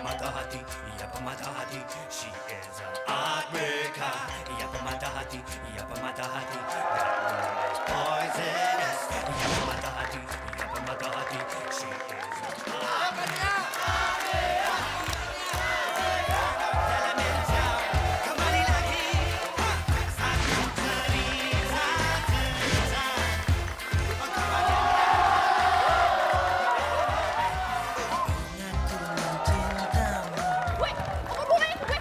pemata hati, ia pemata hati. She is a heartbreaker. Ia pemata hati, ia pemata hati. That girl is poisonous. Ia pemata hati, ia pemata hati. She is a kembali lagi. Satu cerita. Gue, apa hubungannya ke gue?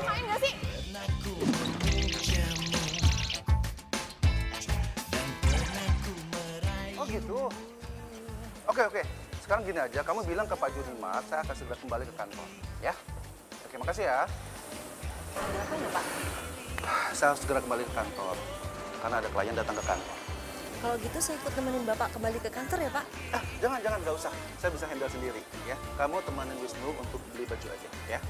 Main gak sih? Oh gitu. Oke. Sekarang gini aja, kamu bilang ke Pak Junimart, saya akan segera kembali ke kantor. Ya? Oke, makasih ya. Apa ya, Pak? Saya harus segera kembali ke kantor. Karena ada klien datang ke kantor. Kalau gitu saya ikut nemenin Bapak kembali ke kantor ya, Pak? Jangan, nggak usah. Saya bisa handle sendiri, ya. Kamu temanin Wisnu untuk beli baju aja, ya.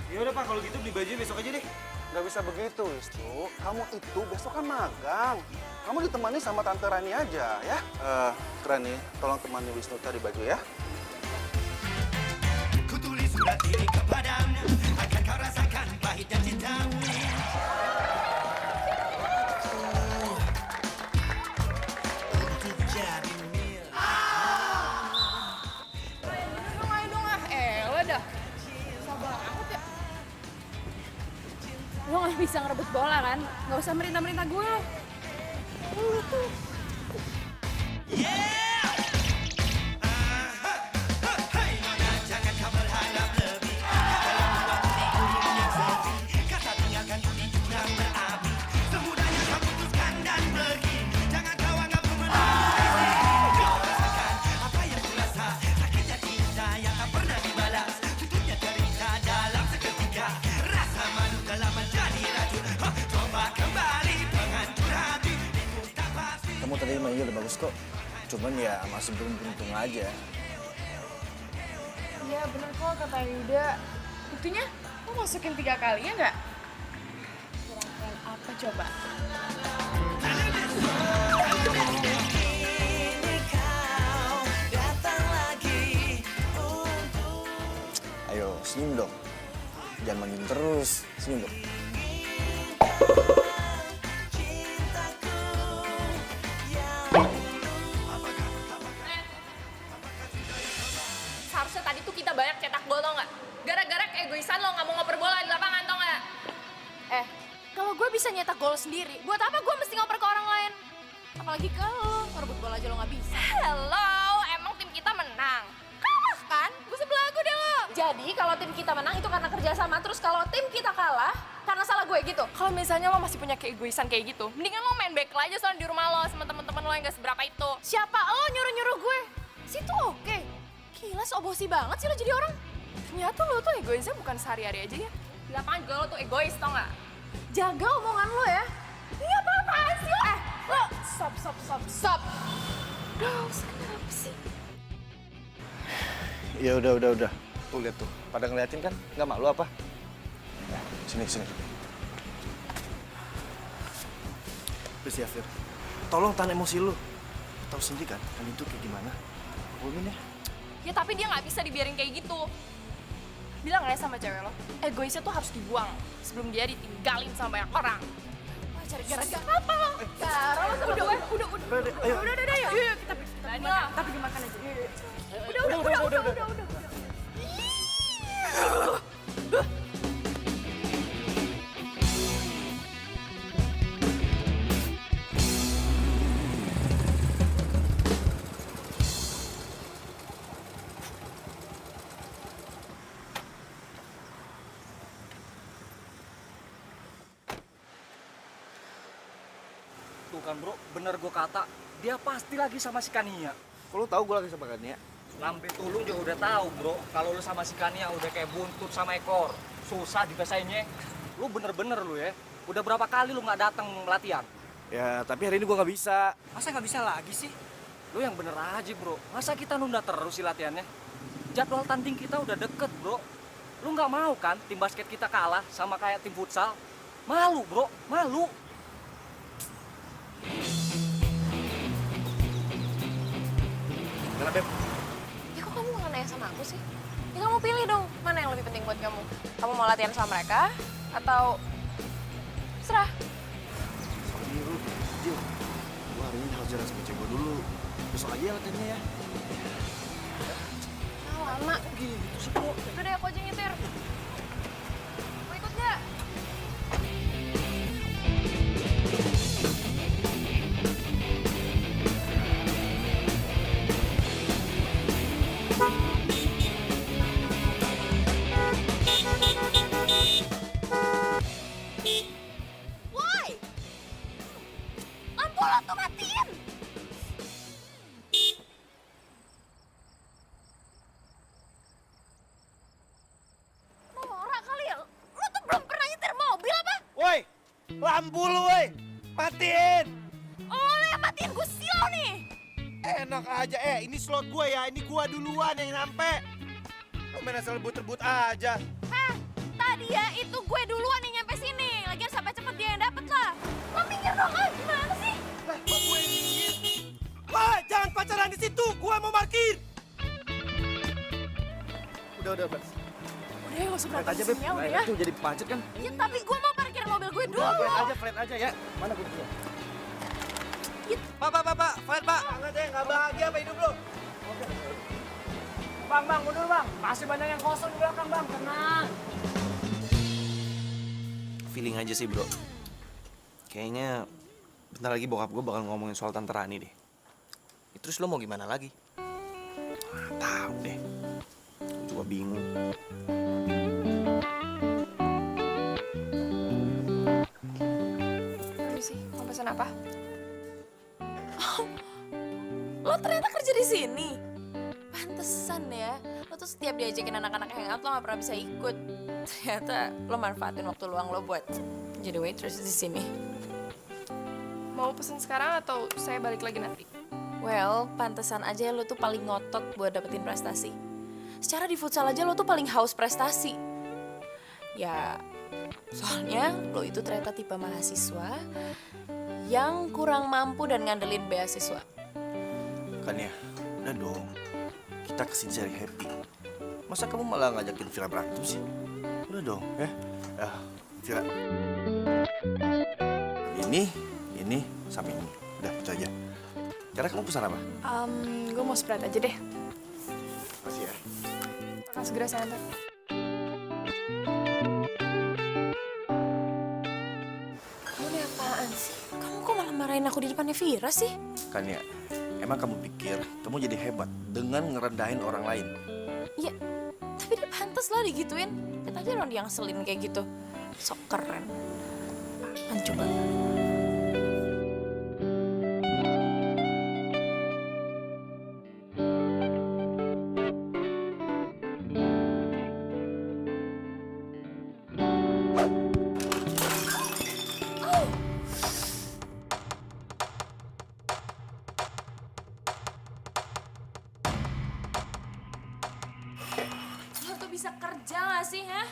Ya udah Pak, kalau gitu beli baju besok aja deh. Nggak bisa begitu, Wisnu. Kamu itu besok kan magang. Kamu ditemani sama Tante Rani aja, ya. Rani, tolong temani Wisnu cari baju, ya. Ku tulis surat ini kepadamu, akan kau rasakan pahitnya cintamu. Main dong ah, elah dah. Susah banget ya. Lo gak bisa ngerebut bola kan? Gak usah merintah-merintah gue lo. Lu tuh. Hai nona, jangan kau berharap lebih. Kata yang membuat hatiku yang sepi. Kata tinggalkan ku di jurang berapi. Semudahnya kau putuskan dan pergi. Jangan kau anggap ku menangis. Kau rasakan apa yang ku rasa. Sakitnya cinta yang tak pernah dibalas. Tutupnya cerita dalam seketika. Rasa malu dalam menjadi racun. Coba kembali penghancur hati. Bingung tak pasti. Kamu tadi mainnya udah bagus kok. Cuman ya masih belum beruntung aja. Iya bener kok kata Yuda. Buktinya lo masukin 3 kali ya nggak? Kurang keren apa coba? Ayo, senyum dong. Jangan mangin terus. Senyum dong. Seharusnya tadi tuh kita banyak cetak gol tau nggak? Gara-gara keegoisan lo nggak mau ngoper bola di lapangan tau nggak? Kalau gue bisa nyetak gol sendiri, buat apa gue mesti ngoper ke orang lain? Apalagi ke lo, ngerebut bola aja lo nggak bisa. Hello, emang tim kita menang? Kalah kan? Gue sebelagu deh lo. Jadi kalau tim kita menang itu karena kerjasama, terus kalau tim kita kalah karena salah gue gitu. Kalau misalnya lo masih punya keegoisan kayak gitu, mendingan lo main back aja soalnya di rumah lo sama temen-temen lo yang gak seberapa itu. Siapa lo nyuruh-nyuruh gue? Situ oke. Gila, so-bosi banget sih lo jadi orang. Ternyata lo tuh egoisnya bukan sehari-hari aja ya. Di lapangan juga lo tuh egois, tau gak? Jaga omongan lo ya. Ini apa-apaan sih lo? Lo stop. Udah, kenapa sih? Ya udah. Tuh lihat tuh. Pada ngeliatin kan? Nggak malu apa? Sini. Please ya, Fir. Tolong tahan emosi lu. Tahu sendiri kan itu kayak gimana? Ngomongin ya. Ya tapi dia nggak bisa dibiarin kayak gitu. Bilang aja sama cewek lo, egoisnya tuh harus dibuang sebelum dia ditinggalin sama banyak orang. Wah, cari gara-gara apa lo? Gara lo sama gue. Udah. Udah, yuk kita pergi lah. Kita pergi makan aja. Udah. Tuh kan bro, bener gue kata, dia pasti lagi sama si Kania. Kok lu tahu gue lagi sama Kania? Lambe tulung juga udah tahu bro, kalau lu sama si Kania udah kayak buntut sama ekor. Susah dibesainnya. Lu bener-bener lu ya, udah berapa kali lu nggak datang latihan? Ya, tapi hari ini gue nggak bisa. Masa nggak bisa lagi sih? Lu yang bener aja bro, masa kita nunda terus sih latihannya? Jadwal tanding kita udah deket bro. Lu nggak mau kan tim basket kita kalah sama kayak tim futsal? Malu bro, malu. Kenapa, Beb? Ya kok kamu nggak nanya sama aku sih? Ya kamu pilih dong, mana yang lebih penting buat kamu? Kamu mau latihan sama mereka atau serah? Sorry, Ru. Jil, gue hari ini harus jalan sama cewek gue dulu. Besok aja ya latihannya ya. Ah, lama. Gitu sih, kok. Udah deh, aku aja nyetir. Mau ikut nggak? Woi! Lampu lo tuh matiin! Norak kali ya? Lo tuh belum pernah nyetir mobil apa? Woi, lampu lu woi, matiin. Lo yang matiin, gue silau nih! Enak aja, ini slot gua ya, ini gua duluan yang nyampe. Lu main asal rebut-rebut aja. Hah? Tadi ya itu gue duluan yang nyampe sini. Lagian sampai cepet dia yang dapet lah. Lo minggir dong, gimana sih? Lah, kok gue yang minggir? Wah, jangan pacaran di situ, gua mau parkir. Udah, Beb. Udah ya, gak usah Flat berantem aja, di Beb. sini ya, udah Nah, ya. itu jadi macet kan. Ya tapi gue mau parkir mobil gue dulu. Flat aja ya. Mana gue bisa? Pak, flat pak. Jangan deh, nggak bahagia apa hidup lu? Bang, mundur bang. Masih banyak yang kosong di belakang bang, tenang. Feeling aja sih bro. Kayaknya bentar lagi bokap gue bakal ngomongin soal Tante Rani deh. Ya, terus lo mau gimana lagi? Tahu deh. Gue juga bingung. Permisi, mau pesan apa? Oh, lo ternyata kerja di sini. Pantesan ya, lo tuh setiap diajakin anak-anak hangout lo gak pernah bisa ikut. Ternyata lo manfaatin waktu luang lo buat jadi waitress di sini. Mau pesen sekarang atau saya balik lagi nanti? Well, pantesan aja lo tuh paling ngotot buat dapetin prestasi. Secara di futsal aja lo tuh paling haus prestasi. Ya, soalnya lo itu ternyata tipe mahasiswa yang kurang mampu dan ngandelin beasiswa. Kan ya, udah dong. Kita kesini cari happy. Masa kamu malah ngajakin Vira berantem sih? Udah dong, ya. Vira. Ini, sampai ini. Udah, itu aja. Karena kamu pesan apa? Gue mau Sprite aja deh. Makasih ya. Akan segera saya antar. Kamu ini apaan sih? Kamu kok malah marahin aku di depannya Vira sih? Kan ya, emang kamu pikir kamu jadi hebat dengan ngerendahin orang lain? Ya, tapi dia pantas lah digituin. Lihat aja dong dia yang selin kayak gitu. Sok keren. Apaan coba? Lo tuh bisa kerja gak sih, ha?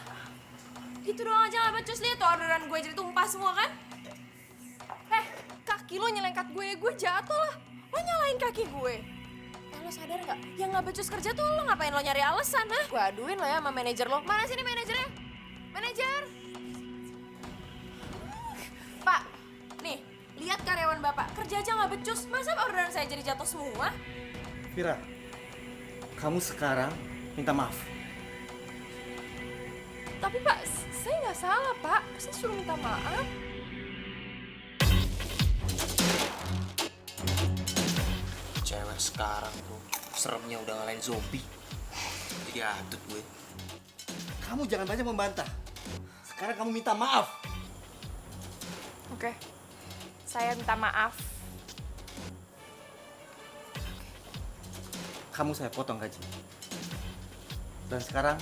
Gitu doang aja gak becus, lihat tuh orderan gue jadi tumpah semua kan? Kaki lo nyelengkat gue jatuh lah. Lo nyalain kaki gue. Lo sadar gak? Yang gak becus kerja tuh lo ngapain lo nyari alasan, ha? Gue aduin lo ya sama manajer lo. Mana sini manajernya? Manajer! Pak, nih, lihat karyawan bapak. Kerja aja gak becus. Masa orderan saya jadi jatuh semua? Vira, kamu sekarang minta maaf. Tapi Pak, saya nggak salah Pak. Saya suruh minta maaf. Cewek sekarang tuh seremnya udah ngalahin zombie. Jadi atut gue. Kamu jangan banyak membantah. Sekarang kamu minta maaf. Oke, saya minta maaf. Kamu saya potong gaji. Dan sekarang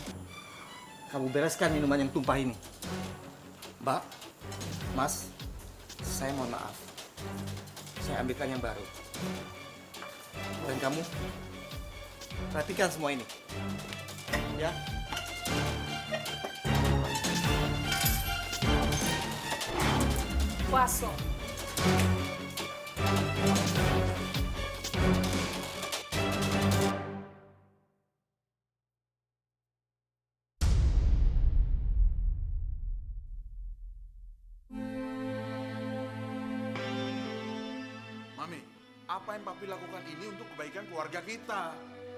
kamu bereskan minuman yang tumpah ini. Mbak, Mas, saya mohon maaf. Saya ambilkan yang baru. Dan kamu perhatikan semua ini. Ya. Puas lo. Apa yang papi lakukan ini untuk kebaikan keluarga kita.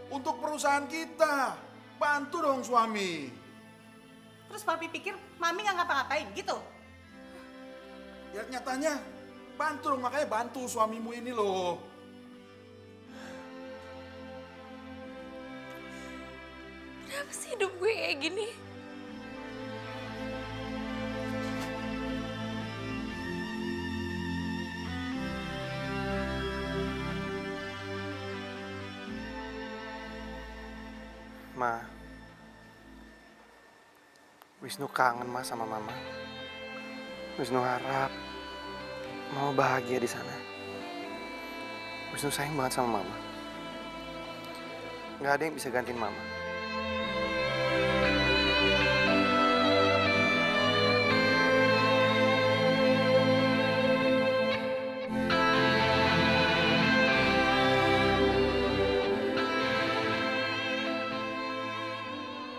Untuk perusahaan kita. Bantu dong suami. Terus papi pikir mami nggak ngapa-ngapain gitu? Ya nyatanya bantu dong, makanya bantu suamimu ini loh. Kenapa sih hidup gue kayak gini? Ma, Wisnu kangen Ma sama Mama. Wisnu harap Mama bahagia di sana. Wisnu sayang banget sama Mama. Gak ada yang bisa gantiin Mama.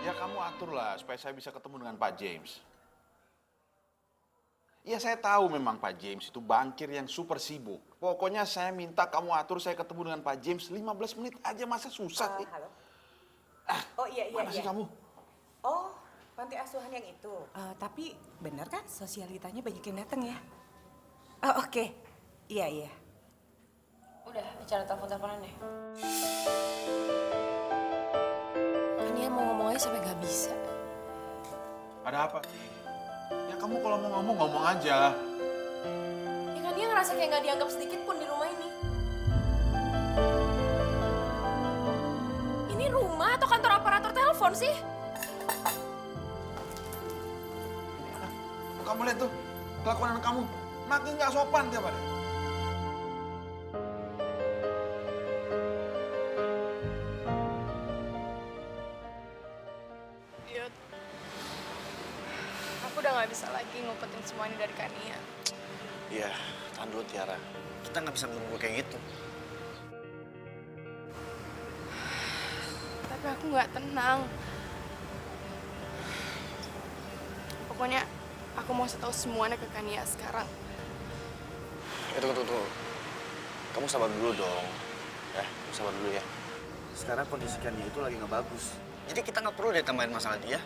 Ya kamu aturlah supaya saya bisa ketemu dengan Pak James. Ya saya tahu memang Pak James itu bankir yang super sibuk. Pokoknya saya minta kamu atur saya ketemu dengan Pak James 15 menit aja, masa susah sih? Halo. Oh iya. Mana sih kamu? Oh, panti asuhan yang itu. Tapi benar kan sosialitanya banyak yang datang ya? Oh oke. Iya. Udah, bicara telepon-teleponan ya. Kan dia mau ngomong aja sampai gak bisa. Ada apa sih? Ya kamu kalau mau ngomong, ngomong aja. Ya kan dia ngerasa kayak gak dianggap sedikit pun di rumah ini. Ini rumah atau kantor operator telepon sih? Kamu lihat tuh, kelakuan anak kamu makin gak sopan tiap hari. Yud, aku udah gak bisa lagi ngumpetin semua ini dari Kania. Iya, tahan dulu Tiara. Kita nggak bisa nunggu kayak gitu. Tapi aku gak tenang. Pokoknya aku mau tahu semuanya ke Kania sekarang. Tunggu. Kamu sabar dulu dong. Ya, kamu sabar dulu ya. Sekarang kondisi Kania itu lagi nggak bagus. Jadi kita nggak perlu deh tambahin masalah dia.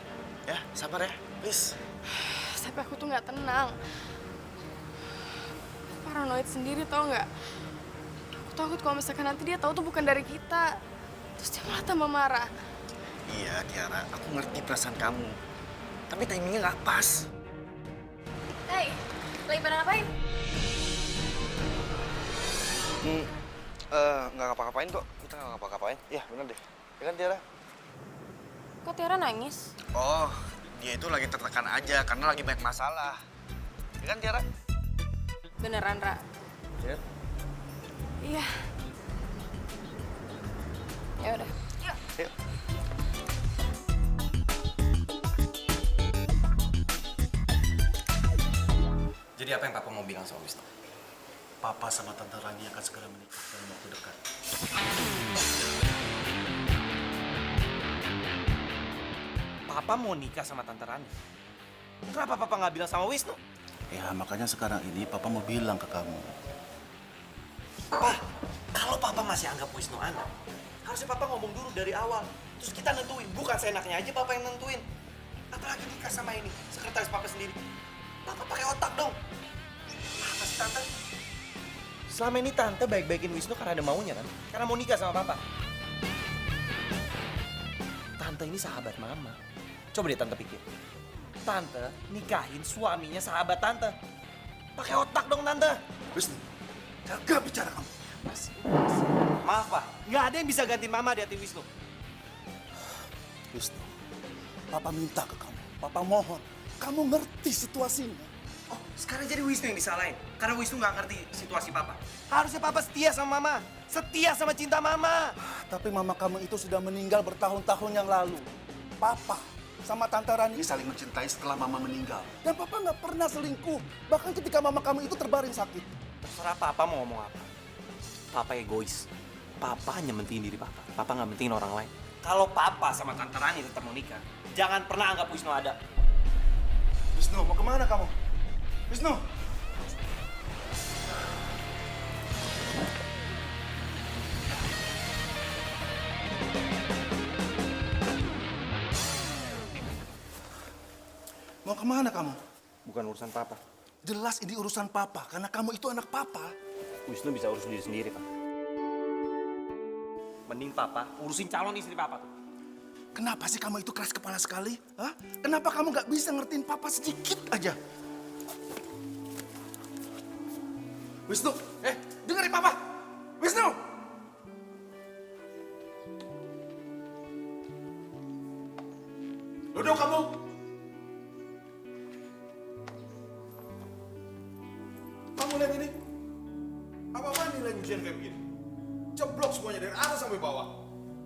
Ya, sabar ya, please. Tapi aku tuh gak tenang. Paranoid sendiri tau gak? Aku takut kalau misalkan nanti dia tahu tuh bukan dari kita. Terus dia malah tambah marah. Iya, Tiara, aku ngerti perasaan kamu. Tapi timingnya nggak pas. Hey, lagi pada ngapain? Nggak ngapa-ngapain kok. Kita nggak ngapa-ngapain. Ya, bener deh. Ya kan, Tiara? Kok Tiara nangis? Oh, dia itu lagi tertekan aja karena lagi banyak masalah. Ya kan, Tiara? Beneran, Ra? Ya. Iya. Ya udah. Yuk. Yuk. Jadi apa yang Papa mau bilang sama Wisnu? Papa sama Tante Rani akan segera menikah dalam waktu dekat. Papa mau nikah sama Tante Rani? Kenapa Papa nggak bilang sama Wisnu? Ya, makanya sekarang ini Papa mau bilang ke kamu. Papa, kalau Papa masih anggap Wisnu anak, harusnya Papa ngomong dulu dari awal. Terus kita nentuin, bukan seenaknya aja Papa yang nentuin. Apalagi nikah sama ini, sekretaris Papa sendiri. Papa pakai otak dong. Apa sih Tante? Selama ini Tante baik-baikin Wisnu karena ada maunya kan? Karena mau nikah sama Papa. Tante ini sahabat Mama. Coba deh Tante pikir. Tante nikahin suaminya sahabat Tante. Pakai otak dong Tante. Wisnu, jaga bicara kamu. Maaf Pak, nggak ada yang bisa gantiin Mama di hati Wisnu. Wisnu, Papa minta ke kamu. Papa mohon, kamu ngerti situasinya. Oh, sekarang jadi Wisnu yang disalahin. Karena Wisnu nggak ngerti situasi Papa. Harusnya Papa setia sama Mama. Setia sama cinta Mama. Tapi mama kamu itu sudah meninggal bertahun-tahun yang lalu. Papa sama Tante Rani saling mencintai setelah mama meninggal. Dan Papa nggak pernah selingkuh. Bahkan ketika mama kamu itu terbaring sakit. Terserah Papa mau ngomong apa. Papa egois. Papa hanya mentingin diri Papa. Papa nggak mentingin orang lain. Kalau Papa sama Tante Rani tetap mau nikah, jangan pernah anggap Wisnu ada. Wisnu, mau kemana kamu? Wisnu! Mau kemana kamu? Bukan urusan papa. Jelas ini urusan papa, karena kamu itu anak papa. Wisnu bisa urus diri sendiri, Pak. Mending papa urusin calon istri papa tuh. Kenapa sih kamu itu keras kepala sekali? Hah? Kenapa kamu nggak bisa ngertiin papa sedikit aja? Wisnu, dengerin papa! Wisnu! Duduk kamu! Kamu lihat ini? Apa-apaan nilai ujian kayak begini? Ceblok semuanya dari atas sampai bawah.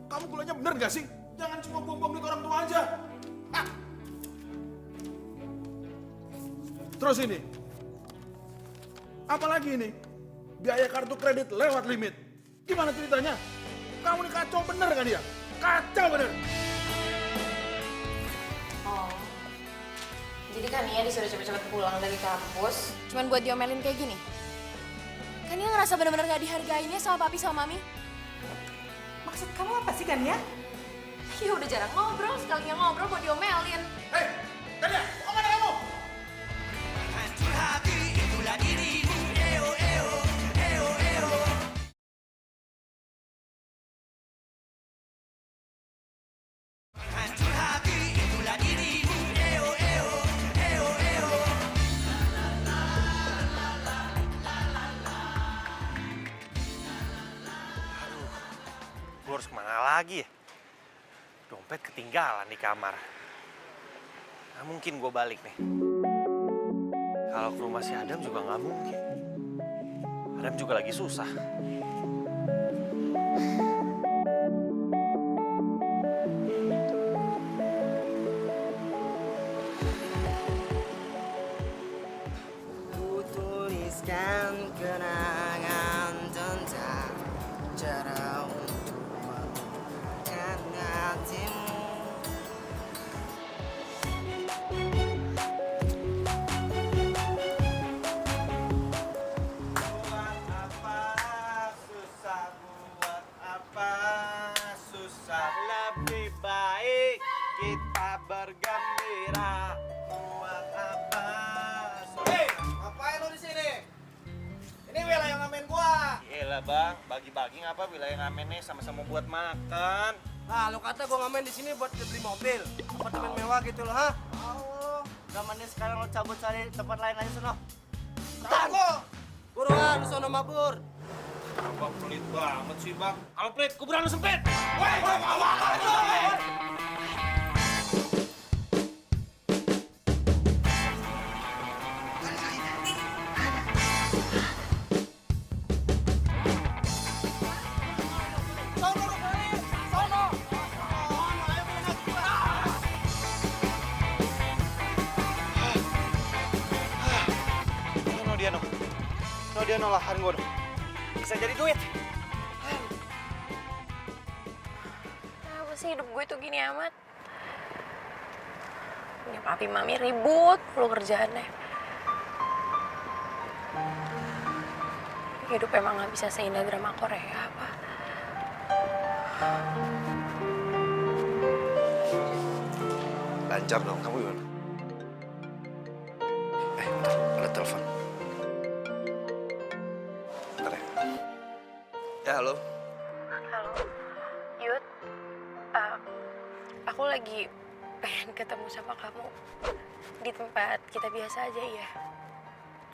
Kamu kuliahnya bener gak sih? Jangan cuma buang-buang duit orang tua aja. Ah. Terus ini. Apalagi ini? Biaya kartu kredit lewat limit. Gimana ceritanya? Kamu ini kacau bener kan dia? Kacau bener. Oh. Jadi Kania disuruh cepet-cepet pulang dari kampus cuman buat diomelin kayak gini? Kania ngerasa bener-bener gak dihargainnya sama papi sama mami? Maksud kamu apa sih, Kania? Ya udah jarang ngobrol, sekalinya ngobrol buat diomelin. Hei, Kania, mau kemana kamu? hancur hati itulah dirimu. Eo, eo, eo, eo. Hancur hati itulah dirimu. Eo, eo, eo, eo. Gue harus kemana lagi ya? Dompet ketinggalan di kamar. Nggak mungkin gue balik nih. Kalau ke rumah si Adam juga nggak mungkin. Adam juga lagi susah. Ku tuliskan kenangan tentang cara untuk melupakan hatimu. Buat apa susah, buat apa susah, lebih baik kita bergembira. Buat apa susah. Hei, ngapain lu di sini? Ini wilayah ngamen gua. Iyalah bang, bagi-bagi ngapa wilayah ngamennya sama-sama buat makan. Nah, lu kata gua ngamen di sini buat beli mobil, apartemen mewah gitu loh, ha? Oh, zamannya sekarang lo cabut cari tempat lain aja sono. Tahu. Buruan, sono mabur. Bang pelit banget sih bang. Kalau pelit, kuburan lu sempit. Dia nolahan gue dong. Bisa jadi duit. Kenapa sih hidup gue tuh gini amat? Punya papi mami ribut lu kerjaannya. Hidup emang gak bisa seindah drama Korea apa? Lancar dong, kamu gimana? Bentar, ada telepon. Bentar ya. Ya, halo. Halo, Yud. Aku lagi pengen ketemu sama kamu di tempat kita biasa aja ya.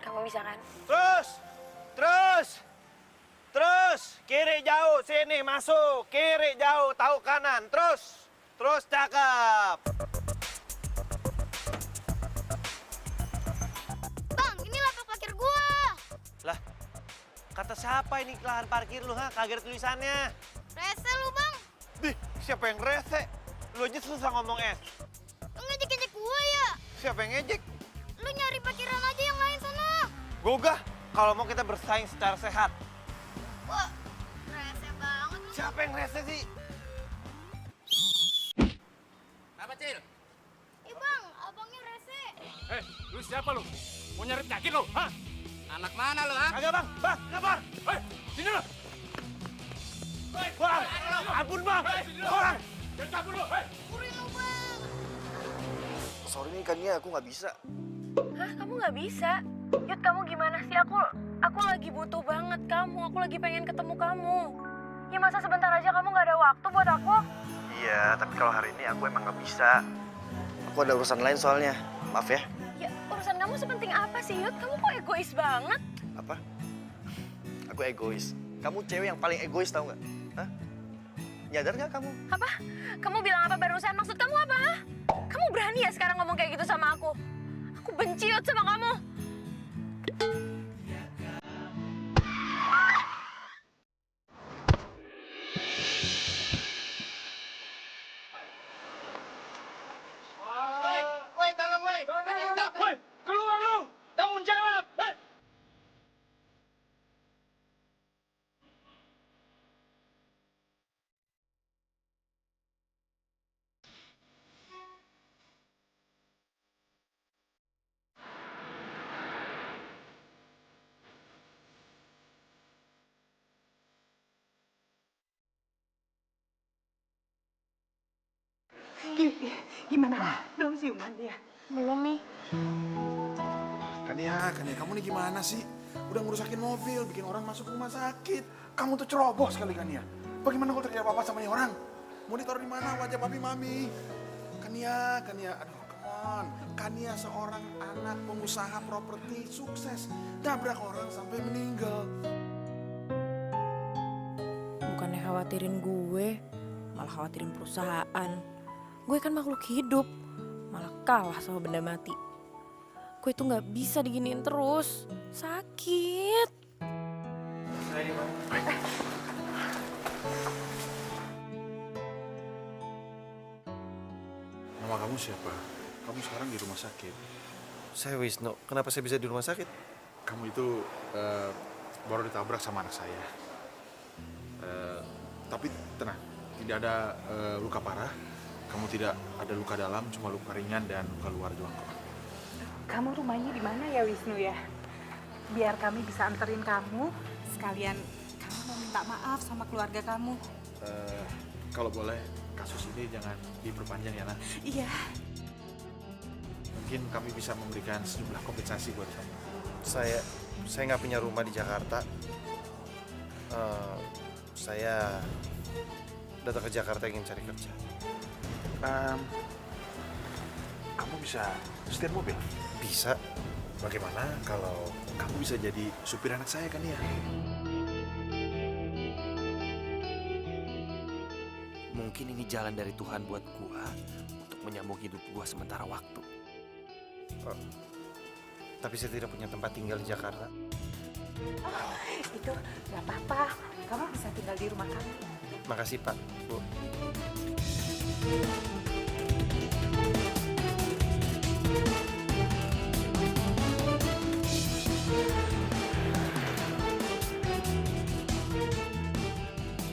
Kamu bisa kan? Terus, kiri jauh, sini masuk, kiri jauh, tahu kanan, terus cakep. Bang, ini lapak parkir gua. Lah, kata siapa ini lahan parkir lu, ha? Kagak ada tulisannya. Rese lu, Bang. Dih, siapa yang rese? Lu aja susah ngomong es. Lu ngejek-ngejek gua ya? Siapa yang ngejek? Lu nyari parkiran aja yang lain sana. Gogah, kalau mau kita bersaing secara sehat. Wah, rese banget lu. Siapa yang rese sih? Apa, Cil? Ih, Bang, abangnya rese. Lu siapa lu? Mau nyari penyakit lu, ha? Anak mana lu, ha? Kagak bang, kabar. Sini lu. Bang, ampun bang. Bang. Jangan cabut lu, Kurin lu, Bang. sorry nih Kania, aku nggak bisa. Hah, kamu nggak bisa? Yud, kamu gimana sih? Aku lagi butuh banget kamu. Aku lagi pengen ketemu kamu. Ya masa sebentar aja kamu nggak ada waktu buat aku? Iya, tapi kalau hari ini aku emang nggak bisa. Aku ada urusan lain soalnya. Maaf ya. Ya, urusan kamu sepenting apa sih, Yud? Kamu kok egois banget? Apa? Aku egois. Kamu cewek yang paling egois tau nggak? Hah? Nyadar nggak kamu? Apa? Kamu bilang apa barusan? Maksud kamu apa? Kamu berani ya sekarang ngomong kayak gitu sama aku? Aku benci Yud sama kamu. Keluar lu! Tanggung jawab! Gimana? Belum siuman dia? Belum nih. Kania, kamu nih gimana sih? Udah ngerusakin mobil, bikin orang masuk rumah sakit. Kamu tuh ceroboh sekali, Kania. Bagaimana kalau terjadi apa-apa sama nih orang? Mau ditaruh di mana wajah papi mami? Kania, aduh come on. Kania seorang anak pengusaha properti sukses. Nabrak orang sampai meninggal. Bukannya khawatirin gue, malah khawatirin perusahaan. Gue kan makhluk hidup, malah kalah sama benda mati. Gue tuh nggak bisa diginiin terus, sakit. Nama kamu siapa? Kamu sekarang di rumah sakit. Saya Wisnu. Kenapa saya bisa di rumah sakit? Kamu itu baru ditabrak sama anak saya. Tapi tenang, tidak ada luka parah. Kamu tidak ada luka dalam, cuma luka ringan dan luka luar doang kok. Kamu rumahnya di mana ya Wisnu ya? Biar kami bisa anterin kamu, sekalian kamu mau minta maaf sama keluarga kamu. Kalau boleh, kasus ini jangan diperpanjang ya, Nak. Iya. Mungkin kami bisa memberikan sejumlah kompensasi buat kamu. Saya nggak punya rumah di Jakarta. Saya datang ke Jakarta ingin cari kerja. Kamu bisa setir mobil? Bisa. Bagaimana kalau kamu bisa jadi supir anak saya, kan ya? Mungkin ini jalan dari Tuhan buat gua untuk menyambung hidup gua sementara waktu. Tapi saya tidak punya tempat tinggal di Jakarta. Oh, itu nggak apa-apa. Kamu bisa tinggal di rumah kami. Makasih Pak, Bu.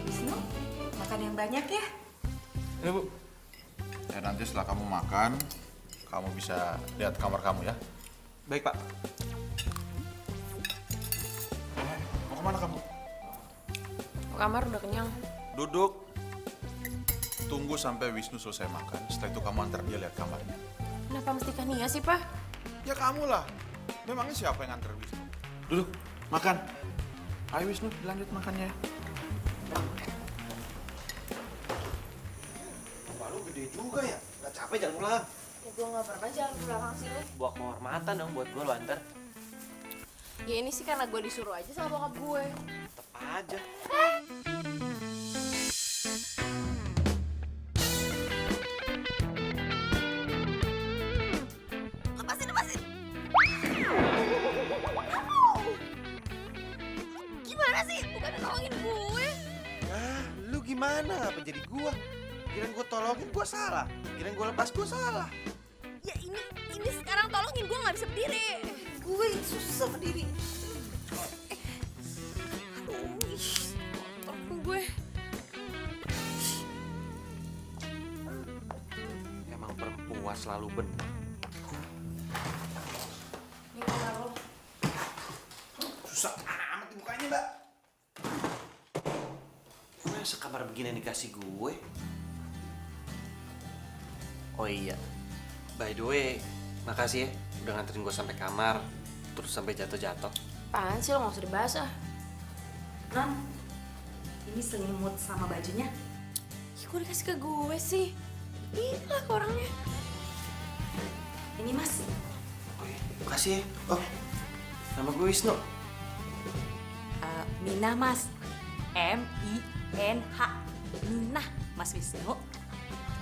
Wisnu, makan yang banyak ya. Ini Bu. Ya nanti setelah kamu makan, kamu bisa lihat kamar kamu ya. Baik Pak. Mau kemana kamu? Ke kamar udah kenyang. Duduk. Tunggu sampai Wisnu selesai makan. Setelah itu kamu antar dia lihat kamarnya. Kenapa mesti Kania sih, Pak? Ya kamu lah. Memangnya siapa yang antar Wisnu? Duduk, makan. Ayo Wisnu, lanjut makannya. Baru gede juga ya. Gak capek jalan pulang. Ya gue gak pernah jalan ke belakang sini. Buat kehormatan dong buat gua lo antar. Ya ini sih karena gue disuruh aja sama bokap gue. Tetep aja. Lepasin. Gimana sih? Bukan nolongin gue. Ah, lu gimana? Apa jadi gua? Kirain gua tolongin gua salah. Kirain gua lepas gua salah. Ya ini sekarang tolongin gue gak bisa berdiri. Gue susah berdiri. Aduh, tolong gue. Emang perempuan selalu benar. Ini kamar lo. Susah amat dibukanya, Mbak. Gue sekamar begini dikasih gue. Oh iya, By the way, makasih ya udah nganterin gue sampai kamar, terus sampai jatuh-jatuh. Apaan sih lo, gak usah dibahas ah. Non, ini selimut sama bajunya. Ih, kok dikasih ke gue sih? Gila ke orangnya. Ini Mas. Oh iya, makasih ya. Oh, nama gue Wisnu. Minah Mas. M-I-N-H. Minah Mas Wisnu.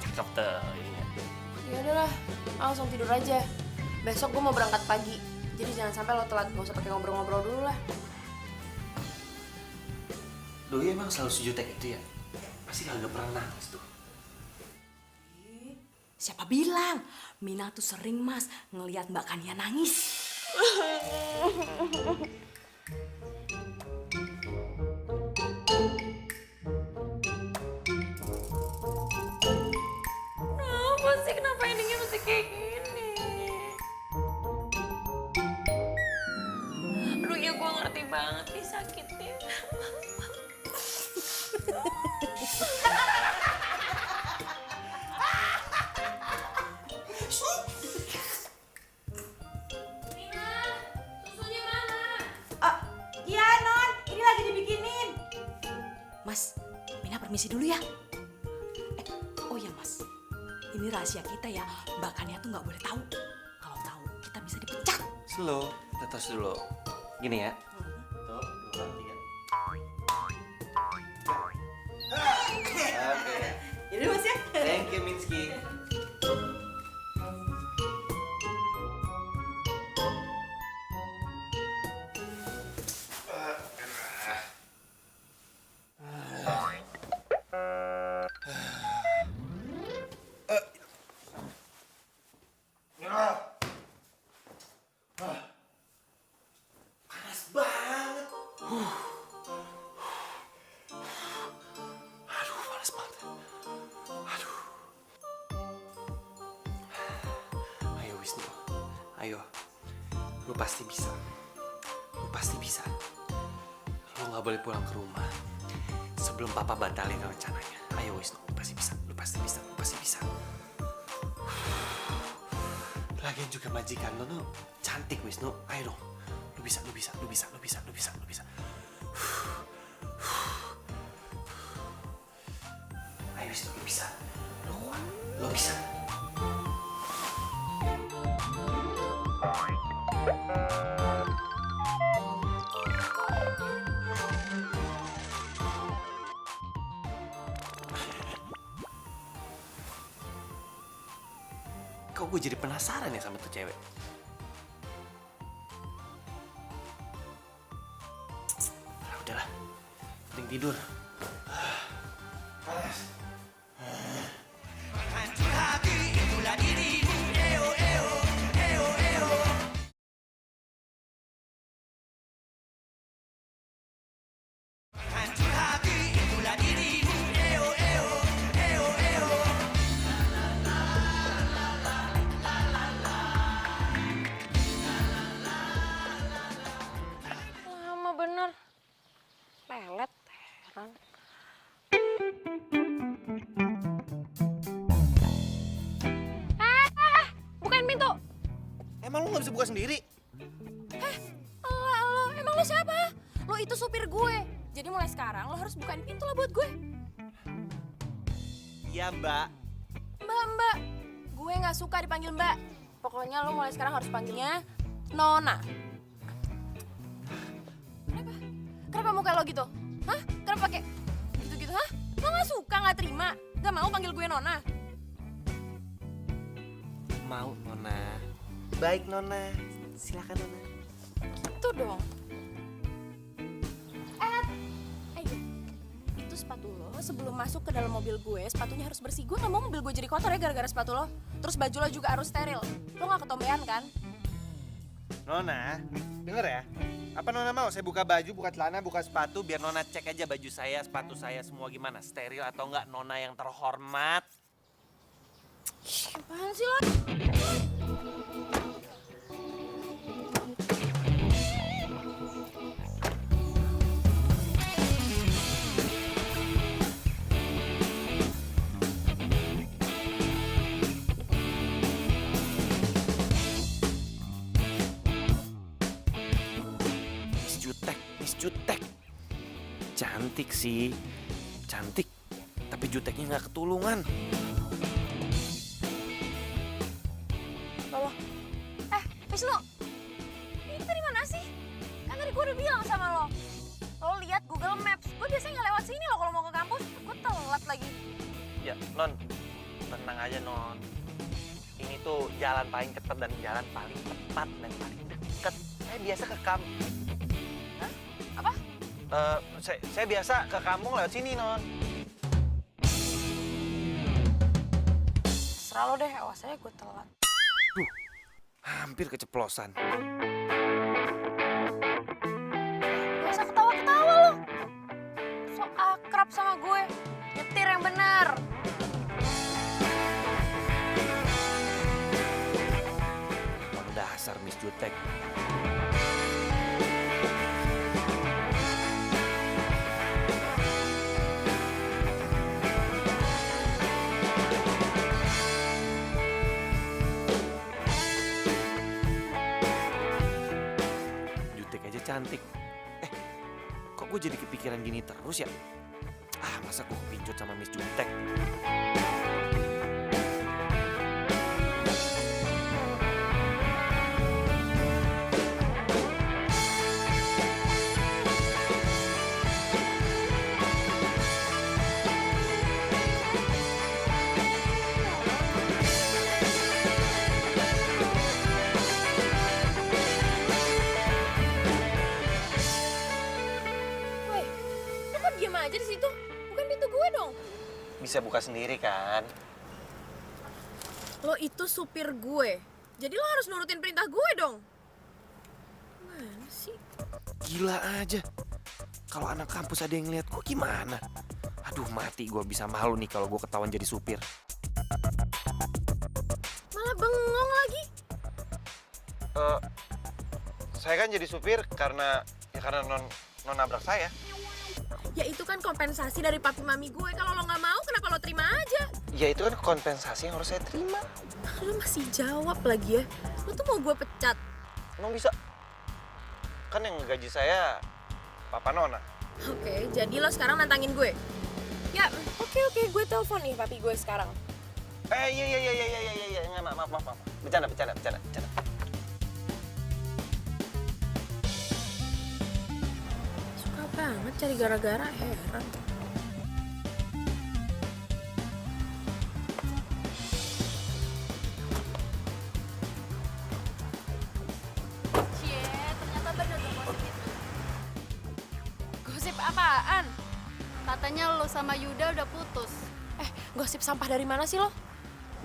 Cakep tuh, ingat. Ya udahlah, langsung tidur aja. Besok gue mau berangkat pagi. Jadi jangan sampai lo telat, gak usah pakai ngobrol-ngobrol dulu lah. Doi emang selalu sejutek itu ya? Pasti kagak pernah nangis tuh. Siapa bilang? Minah tuh sering Mas ngelihat Mbak Kania nangis. Kenapa sih? Kenapa endingnya mesti kayak gini? Aduh ya gue ngerti banget nih sakitnya. Iya Non, ini lagi dibikinin. Mas, Minah permisi dulu ya. Oh ya Mas, ini rahasia kita ya. Mbak Kania tuh nggak boleh tahu. Kalau tahu kita bisa dipecat. Slow, tetes dulu. Gini ya. Tuh, 2, 3. Oke. Yaudah Mas ya. Thank you, Minsky. Panas banget. Aduh, panas banget. Aduh. Ayo Wisnu, ayo. Lu pasti bisa. Lu pasti bisa. Lu nggak boleh pulang ke rumah sebelum papa batalin rencananya. Ayo Wisnu, lu pasti bisa. Lu pasti bisa. Lu pasti bisa. Lagian juga majikan lu tuh cantik Wisnu. Ayo dong. Lu bisa, lu bisa, lu bisa, lu bisa, lu bisa, lu bisa. Ayo Wisnu, lu bisa. Lu kuat, lu bisa. Kok gue jadi penasaran ya sama tuh cewek? Nah, udahlah, mending tidur. Hancur hati itulah dirimu. Eo eo eo eo. Hancur hati itulah dirimu. Eo eo eo eo. Lama bener. Lelet, heran. Bukain pintu. Emang lu gak bisa buka sendiri? Lo, emang lo siapa? Lo itu supir gue. Jadi mulai sekarang lo harus bukain pintu lah buat gue. Iya mbak. Mbak, gue nggak suka dipanggil mbak. Pokoknya lo mulai sekarang harus panggilnya Nona. Kenapa? Kenapa muka lo gitu? Hah? Kenapa pakai gitu-gitu? Hah? Lo nggak suka, nggak terima? Gak mau panggil gue Nona? Mau Nona. Baik Nona. Silakan Nona. Itu dong. Ayo. Itu sepatu lo sebelum masuk ke dalam mobil gue, sepatunya harus bersih. Gue gak mau mobil gue jadi kotor ya gara-gara sepatu lo. Terus baju lo juga harus steril. Lo gak ketombean kan? Nona, denger ya. Apa Nona mau saya buka baju, buka celana, buka sepatu biar Nona cek aja baju saya, sepatu saya semua gimana, steril atau enggak Nona yang terhormat. Apaan sih lo? Jutek. Cantik sih. Cantik. Tapi juteknya nggak ketulungan. Loh. Wisnu. Ini dari mana sih? Kan tadi gue udah bilang sama lo. Lo lihat Google Maps. Gue biasanya nggak lewat sini loh kalau mau ke kampus. Gue telat lagi. Ya, Non. Tenang aja, Non. Ini tuh jalan paling cepat dan jalan paling tepat dan paling deket. Saya biasa ke Hah? Apa? Saya biasa ke kampung lewat sini, Non. Serah lo deh, awas aja gue telat. Hampir keceplosan. Gak usah ketawa-ketawa lo. So akrab sama gue. Nyetir yang benar. Emang dasar Miss Jutek. Jutek aja cantik. Kok gue jadi kepikiran gini terus ya? Masa gue kepincut sama Miss Jutek? Woi, lo kok diem aja di situ? Bukan pintu gue dong. Bisa buka sendiri kan? Lo itu supir gue. Jadi lo harus nurutin perintah gue dong. Mana sih? Gila aja. Kalau anak kampus ada yang ngeliat gue gimana? Aduh, mati gue bisa malu nih kalau gue ketahuan jadi supir. Malah bengong lagi. Saya kan jadi supir karena non nabrak saya. Ya itu kan kompensasi dari papi mami gue. Kalau lo nggak mau, kenapa lo terima aja? Ya itu kan kompensasi yang harus saya terima. Lo masih jawab lagi ya. Lo tuh mau gue pecat. Emang bisa? Kan yang gaji saya Papa Nona. Oke, jadi lo sekarang nantangin gue. Ya, oke, gue telepon nih papi gue sekarang. Iya. Nggak, maaf. Bercanda. Suka banget cari gara-gara, heran. Cie, ternyata bener tuh positif. Gosip apaan? Katanya lo sama Yuda udah putus. Gosip sampah dari mana sih lo?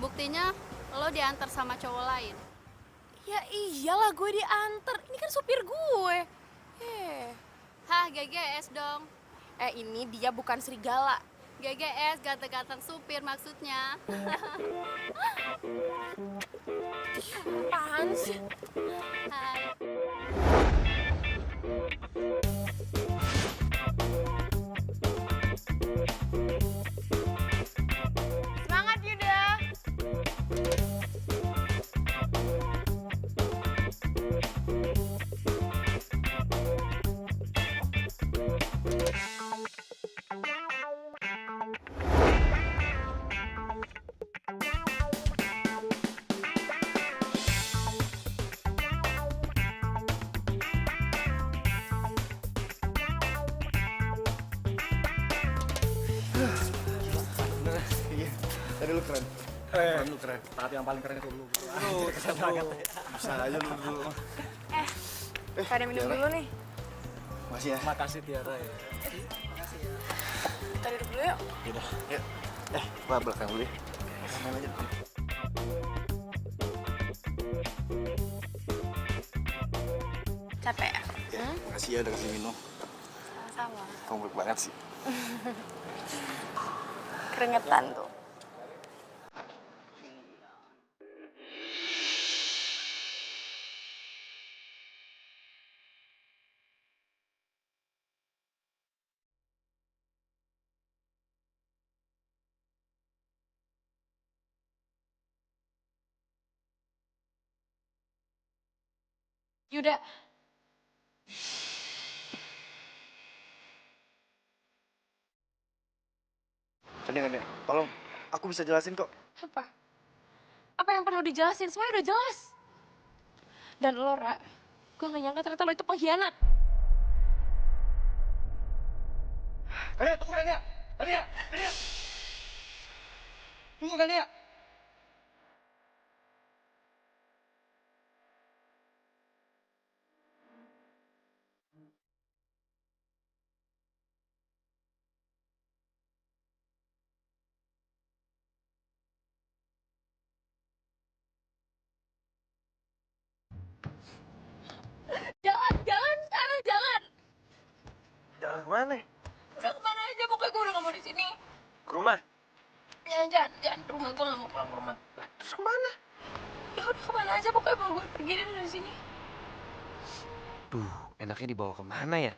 Buktinya lo diantar sama cowok lain. Ya iyalah gue diantar. Ini kan supir gue. Hah, GGS dong. Ini dia bukan serigala. GGS, ganteng-ganteng supir maksudnya. Apaan sih? Hai. Semangat Yuda. Iya, tadi lu keren. Lu keren. Tapi yang paling keren itu lu. Bisa aja lu dulu. Pada minum dulu nih. Masih ya? Makasih Tiara ya. Kita duduk dulu yuk. Yuk. Gua belakang dulu ya. Main aja. Capek ya? Ya, makasih ya udah kasih minum. Sama-sama. Kamu baik banget sih. Keringetan tuh. Yuda. Kania, tolong. Aku bisa jelasin kok. Apa? Apa yang perlu dijelasin? Semuanya udah jelas. Dan lo, Ra, gue gak nyangka ternyata lo itu pengkhianat. Kania, tunggu Kania! Kania! Kania! Tunggu Kania! Jangan sekarang, jangan. Jalan kemana? Udah kemana aja, pokoknya gue udah gak mau di sini. Ke rumah? Jangan ke rumah, gue gak mau pulang ke rumah. Terus kemana? Ya udah kemana aja, pokoknya mau gue pergi dari sini. Duh, enaknya dibawa kemana ya?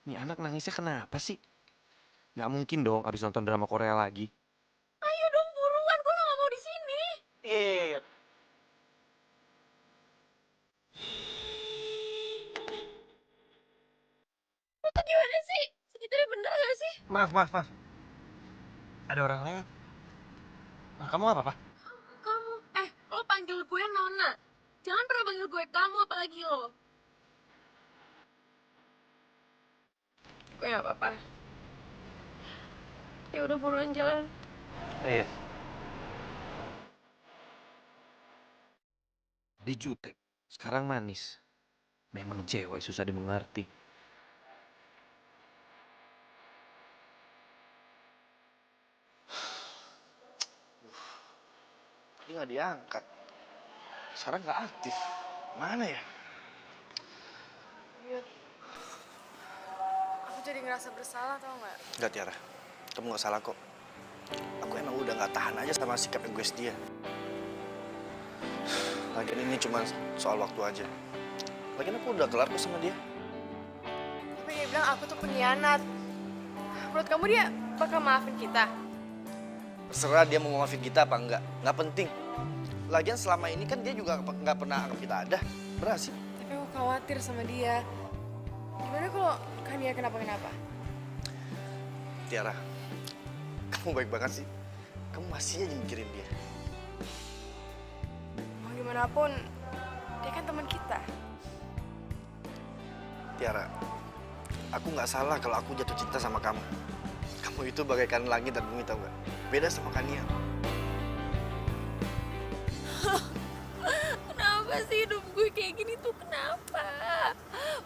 Nih anak nangisnya kenapa sih? Nggak mungkin dong abis nonton drama Korea lagi. Ayo dong buruan, gue udah gak mau di sini. Iya. Lo tuh gimana sih? Segitunya bener gak sih? Maaf. Ada orang lewat. Nah, kamu apa, Pak? Kamu, lo panggil gue Nona. Jangan pernah panggil gue kamu, apalagi lo. Gue gak apa-apa. Ya udah buruan jalan. Iya. Di jutek, sekarang manis. Memang cewek susah dimengerti. Ini nggak diangkat. Sekarang nggak aktif. Mana ya? Aku jadi ngerasa bersalah tau nggak? Nggak, Tiara. Kamu nggak salah kok. Aku emang udah nggak tahan aja sama sikap egois dia. Lagian ini cuma soal waktu aja. Lagian aku udah kelar kok sama dia. Tapi dia bilang aku tuh pengkhianat. Menurut kamu dia bakal maafin kita? Terserah dia mau maafin kita apa enggak. Nggak penting. Lagian selama ini kan dia juga nggak pernah anggap kita ada. Berhasil. Tapi aku khawatir sama dia. Gimana kalau Kania kenapa-kenapa? Tiara, kamu baik banget sih. Kamu masih aja mikirin dia. Mau gimana pun, dia kan teman kita. Tiara, aku nggak salah kalau aku jatuh cinta sama kamu. Kamu itu bagaikan langit dan bumi, tau nggak? Beda sama Kania. Kenapa sih hidup gue kayak gini tuh? Kenapa?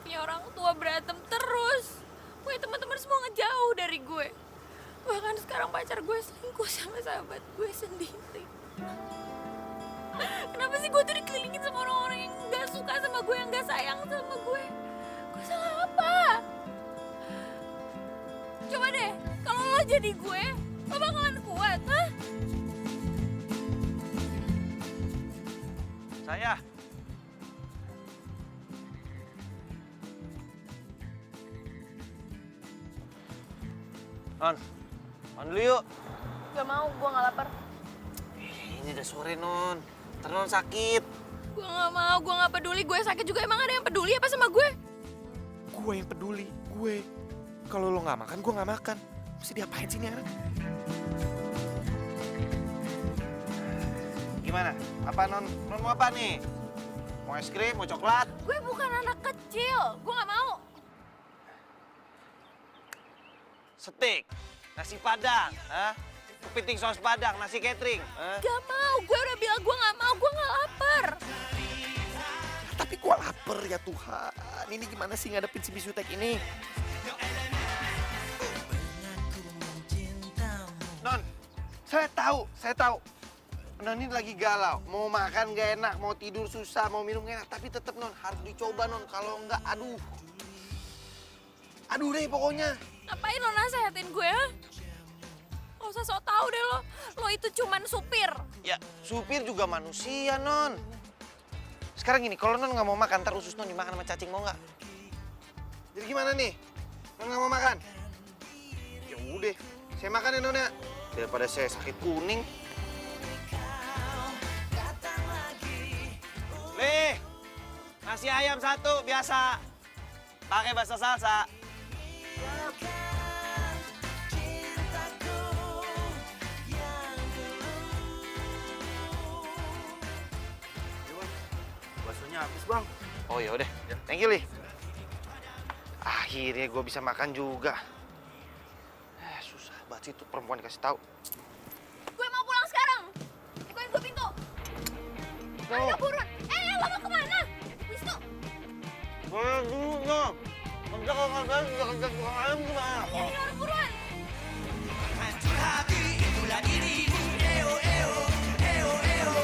Punya orang tua berantem terus. Punya teman-teman semua ngejauh dari gue. Bahkan sekarang pacar gue selingkuh sama sahabat gue sendiri. Kenapa sih gue tuh dikelilingin sama orang-orang yang gak suka sama gue, yang gak sayang sama gue? Gue salah apa? Coba deh, kalau lo jadi gue, lo bakalan kuat, hah? Saya. Non dulu yuk. Gak mau, gue gak lapar. Ini udah sore, Non. Ntar Non sakit. Gue gak mau, gue gak peduli. Gue sakit juga, emang ada yang peduli apa sama gue? Gue yang peduli, gue. Kalau lo nggak makan, gue nggak makan. Mesti diapain sih ini anak? Gimana? Apa Non mau apa nih? Mau es krim, mau coklat? Gue bukan anak kecil, gue gak mau. Steak, nasi padang, kepiting saus padang, nasi catering. Gak mau, gue udah bilang gue gak mau, gue gak lapar. Tapi gue lapar ya Tuhan. Ini gimana sih ngadepin si bisutek ini? Non, saya tahu. Non ini lagi galau. Mau makan gak enak, mau tidur susah, mau minum gak enak. Tapi tetap Non, harus dicoba Non. Kalau enggak, aduh. Aduh deh pokoknya. Ngapain lo nasehatin gue, ha? Gak usah sok tau deh lo. Lo itu cuman supir. Ya, supir juga manusia, Non. Sekarang gini, kalau Non nggak mau makan, ntar usus Non dimakan sama cacing, mau nggak? Jadi gimana nih? Non nggak mau makan? Ya udah, saya makan ya Non ya. Daripada saya sakit kuning. Lih, nasi ayam satu, biasa. Pakai bahasa salsa. nasinya habis, Bang. Oh ya udah, thank you Li. Akhirnya gue bisa makan juga. Susah banget sih tuh perempuan dikasih tahu. Gue mau pulang sekarang. Bukain gue pintu. Ayo buruan. Lo mau kemana? Wisnu. Boleh dulu dong. Kerja kalau nggak ada, jangan kerja kurang ayam gimana? Ini orang buruan. hancur hati itulah dirimu. Eo eo eo eo.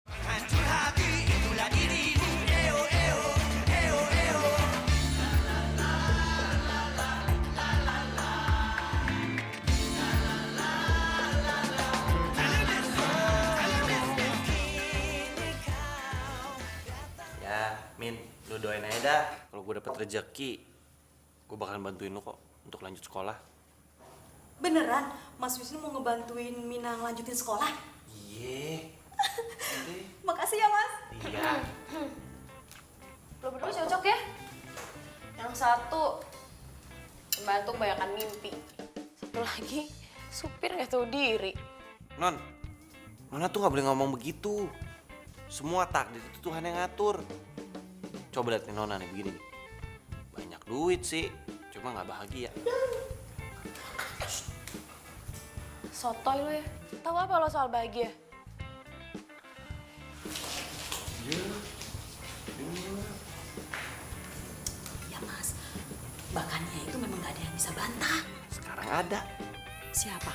Hancur hati itulah dirimu. Eo eo eo eo. Ya, Min, lu doain aja dah. Kalau gue dapet rezeki, gue bakalan bantuin lu kok untuk lanjut sekolah. Beneran, Mas Wisnu mau ngebantuin Mina ngelanjutin sekolah? Iya. Makasih ya, Mas. Iya. Lo berdua cocok ya? Yang satu pembantu kebanyakan mimpi. Satu lagi, supir nggak tahu diri. Non, Nona tuh nggak boleh ngomong begitu. Semua takdir itu Tuhan yang ngatur. Coba lihat nih Nona nih begini nih. Banyak duit sih, cuma nggak bahagia. Sotoy lo ya. Tahu apa lo soal bahagia? Ya, Mas. Bakannya itu memang gak ada yang bisa bantah. Sekarang ada. Siapa?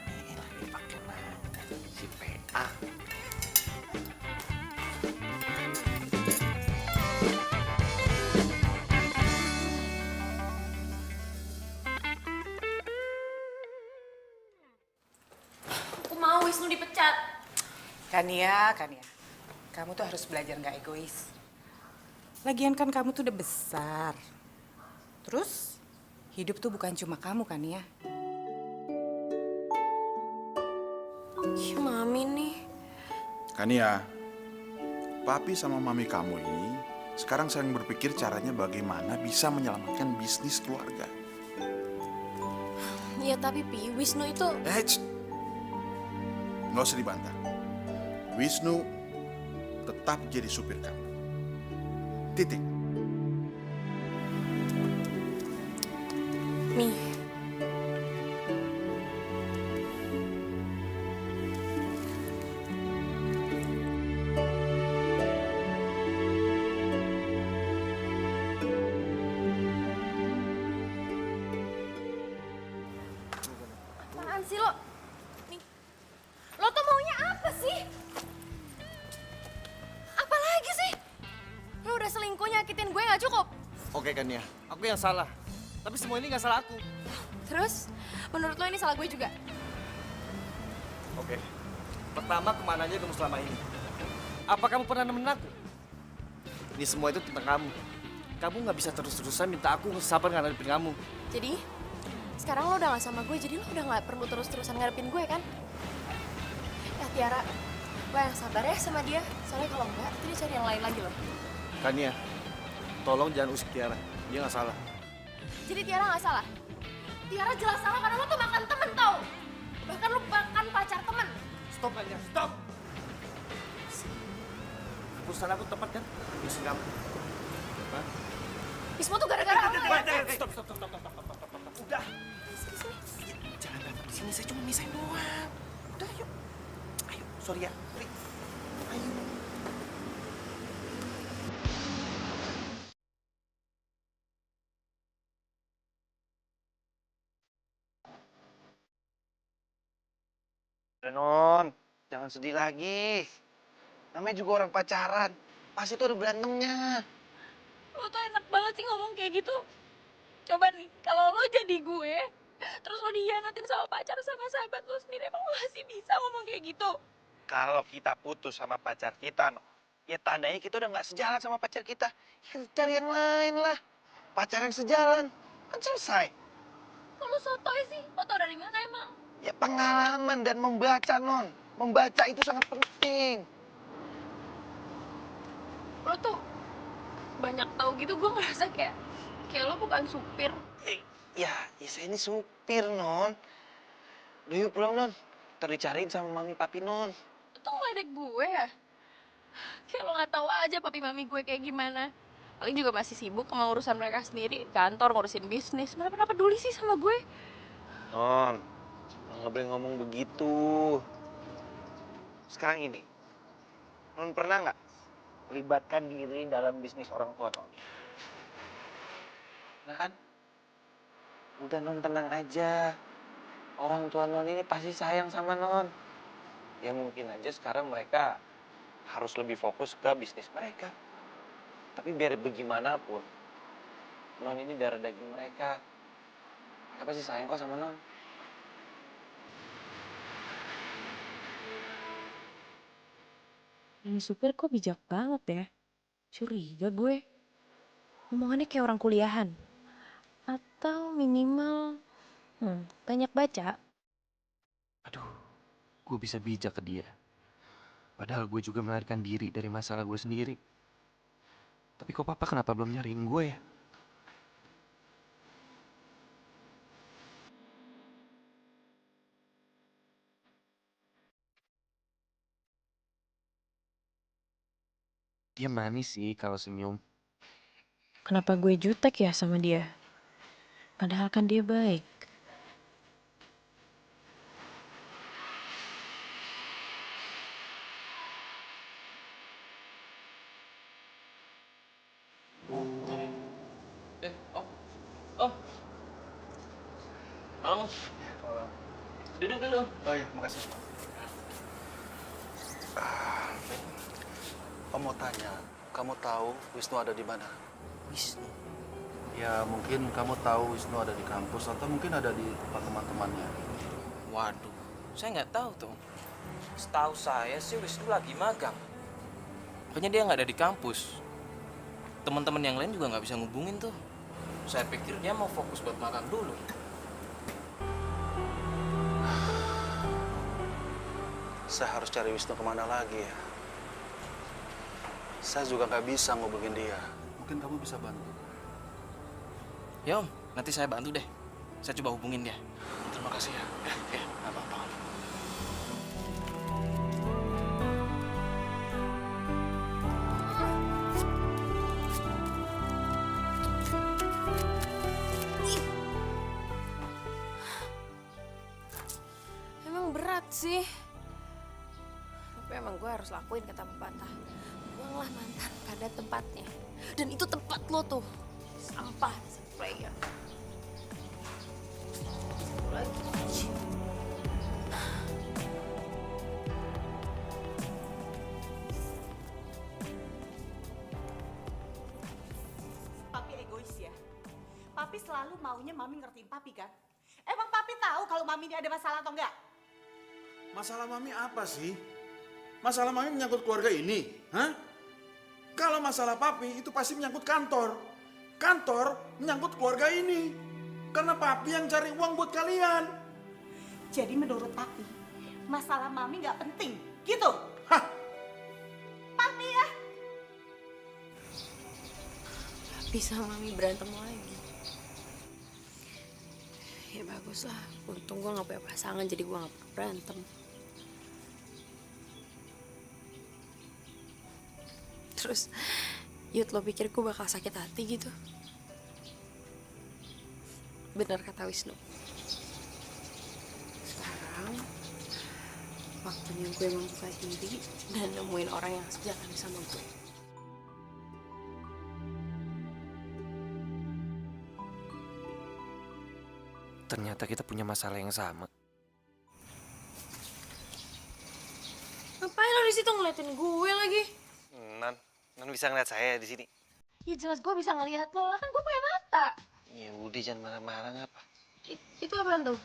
Ini lagi pakai nangka, si PA. Aku mau Wisnu dipecat. Kania, kamu tuh harus belajar nggak egois. Lagian kan kamu tuh udah besar. Terus, hidup tuh bukan cuma kamu, Kania. Ih, Mami nih. Kania, papi sama mami kamu ini sekarang sedang berpikir caranya bagaimana bisa menyelamatkan bisnis keluarga. Iya tapi Pi, Wisnu itu... Nggak usah dibantah. Wisnu tetap jadi supir kamu. Titik. Mi. Apaan sih lo? Nih. Lo tuh maunya apa sih? Apa lagi sih? Lo udah selingkuh nyakitin gue nggak cukup? Oke Kania, aku yang salah. Tapi semua ini nggak salah aku. Terus, menurut lo ini salah gue juga? Oke. Pertama, kemana aja kamu selama ini? Apa kamu pernah nemenin aku? Ini semua itu tentang kamu. Kamu nggak bisa terus-terusan minta aku sabar ngadepin kamu. Jadi, sekarang lo udah gak sama gue, jadi lo udah gak perlu terus-terusan ngadepin gue kan? Ya Tiara, lo yang sabar ya sama dia. Soalnya kalau enggak, nanti dia cari yang lain lagi loh. Kania, tolong jangan usik Tiara. Dia nggak salah. Jadi Tiara gak salah? Tiara jelas salah karena lo tuh makan temen tau. Bahkan lo makan pacar temen. Stop Kania, stop! Keputusan aku tepat kan? Usik kamu. Hah? Ini semua tuh gara-gara lo ya. Stop. Udah. Jangan berantem di sini, saya cuma misahin doang. Udah, yuk. Ayo, sorry ya. Sorry. Ayo. Non, jangan sedih lagi. Namanya juga orang pacaran. Pasti tuh ada berantemnya. Lo tuh enak banget sih ngomong kayak gitu. Coba nih, kalau lo jadi gue, terus lo dihianatin sama pacar sama sahabat lo sendiri, emang lo masih bisa ngomong kayak gitu? Kalau kita putus sama pacar kita, no, ya tandanya kita udah nggak sejalan sama pacar kita. Ya cari yang lain lah. Pacar yang sejalan. Kan selesai. Kalau sotoy sih, lo tau dari mana emang? Ya pengalaman dan membaca, Non. Membaca itu sangat penting. Lo tuh banyak tahu gitu, gue ngerasa kayak lo bukan supir. Ya saya ini supir, Non. Udah yuk pulang, Non. Ntar dicariin sama mami papi non. Lu tuh ngeledek gue ya? Kayak lo gak tahu aja papi mami gue kayak gimana. Paling juga masih sibuk sama urusan mereka sendiri. Kantor, ngurusin bisnis. Mana pernah peduli sih sama gue? Non, nggak boleh ngomong begitu. Sekarang ini, non pernah nggak libatkan diri dalam bisnis orang tua non? Nah kan? Udah non tenang aja. Orang tua non ini pasti sayang sama non. Ya mungkin aja sekarang mereka harus lebih fokus ke bisnis mereka. Tapi biar bagaimanapun, non ini darah daging mereka. Mereka pasti sayang kok sama non. Ini supir kok bijak banget ya? Curiga gue. Omongannya kayak orang kuliahan. Atau minimal banyak baca. Aduh, gue bisa bijak ke dia. Padahal gue juga melarikan diri dari masalah gue sendiri. Tapi kok papa kenapa belum nyariin gue ya? Dia manis sih kalau senyum. Kenapa gue jutek ya sama dia? Padahal kan dia baik. Oh, halo. Duduk dulu. Oh iya, makasih. Om mau tanya, kamu tahu Wisnu ada di mana? Wisnu. Ya mungkin kamu tahu Wisnu ada di kampus atau mungkin ada di tempat teman-temannya. Waduh, saya nggak tahu tuh. Setahu saya sih Wisnu lagi magang. Makanya dia nggak ada di kampus. Teman-teman yang lain juga nggak bisa ngubungin tuh. Saya pikir dia mau fokus buat magang dulu. Saya harus cari Wisnu kemana lagi ya? Saya juga nggak bisa ngubungin dia. Mungkin kamu bisa bantu. Ya om, nanti saya bantu deh. Saya coba hubungin dia. Terima kasih ya. Ya, nggak apa-apa. Emang berat sih. Tapi emang gue harus lakuin kata pepatah. Buanglah mantan pada tempatnya. Dan itu tempat lo tuh. Sampah, player. Lagi. Papi egois ya. Papi selalu maunya Mami ngertiin Papi kan? Emang Papi tahu kalau Mami ini ada masalah atau enggak? Masalah Mami apa sih? Masalah Mami menyangkut keluarga ini, hah? Kalau masalah Papi itu pasti menyangkut kantor. Kantor menyangkut keluarga ini. Karena Papi yang cari uang buat kalian. Jadi menurut Papi, masalah Mami nggak penting, gitu? Hah? Papi ya? Papi sama Mami berantem lagi. Ya bagus lah, untung gue gak punya pasangan jadi gue gak pernah berantem. Terus, Yud lo pikir gue bakal sakit hati gitu? Bener kata Wisnu. Sekarang, waktunya gue membuka diri dan nemuin orang yang sejalan sama gue. Ternyata kita punya masalah yang sama. Ngapain lo di situ ngeliatin gue lagi? Nan bisa ngeliat saya di sini. Ya jelas gue bisa ngeliat lo lah, kan gue punya mata. Ya udah jangan marah-marah ngapa. Itu apaan tuh?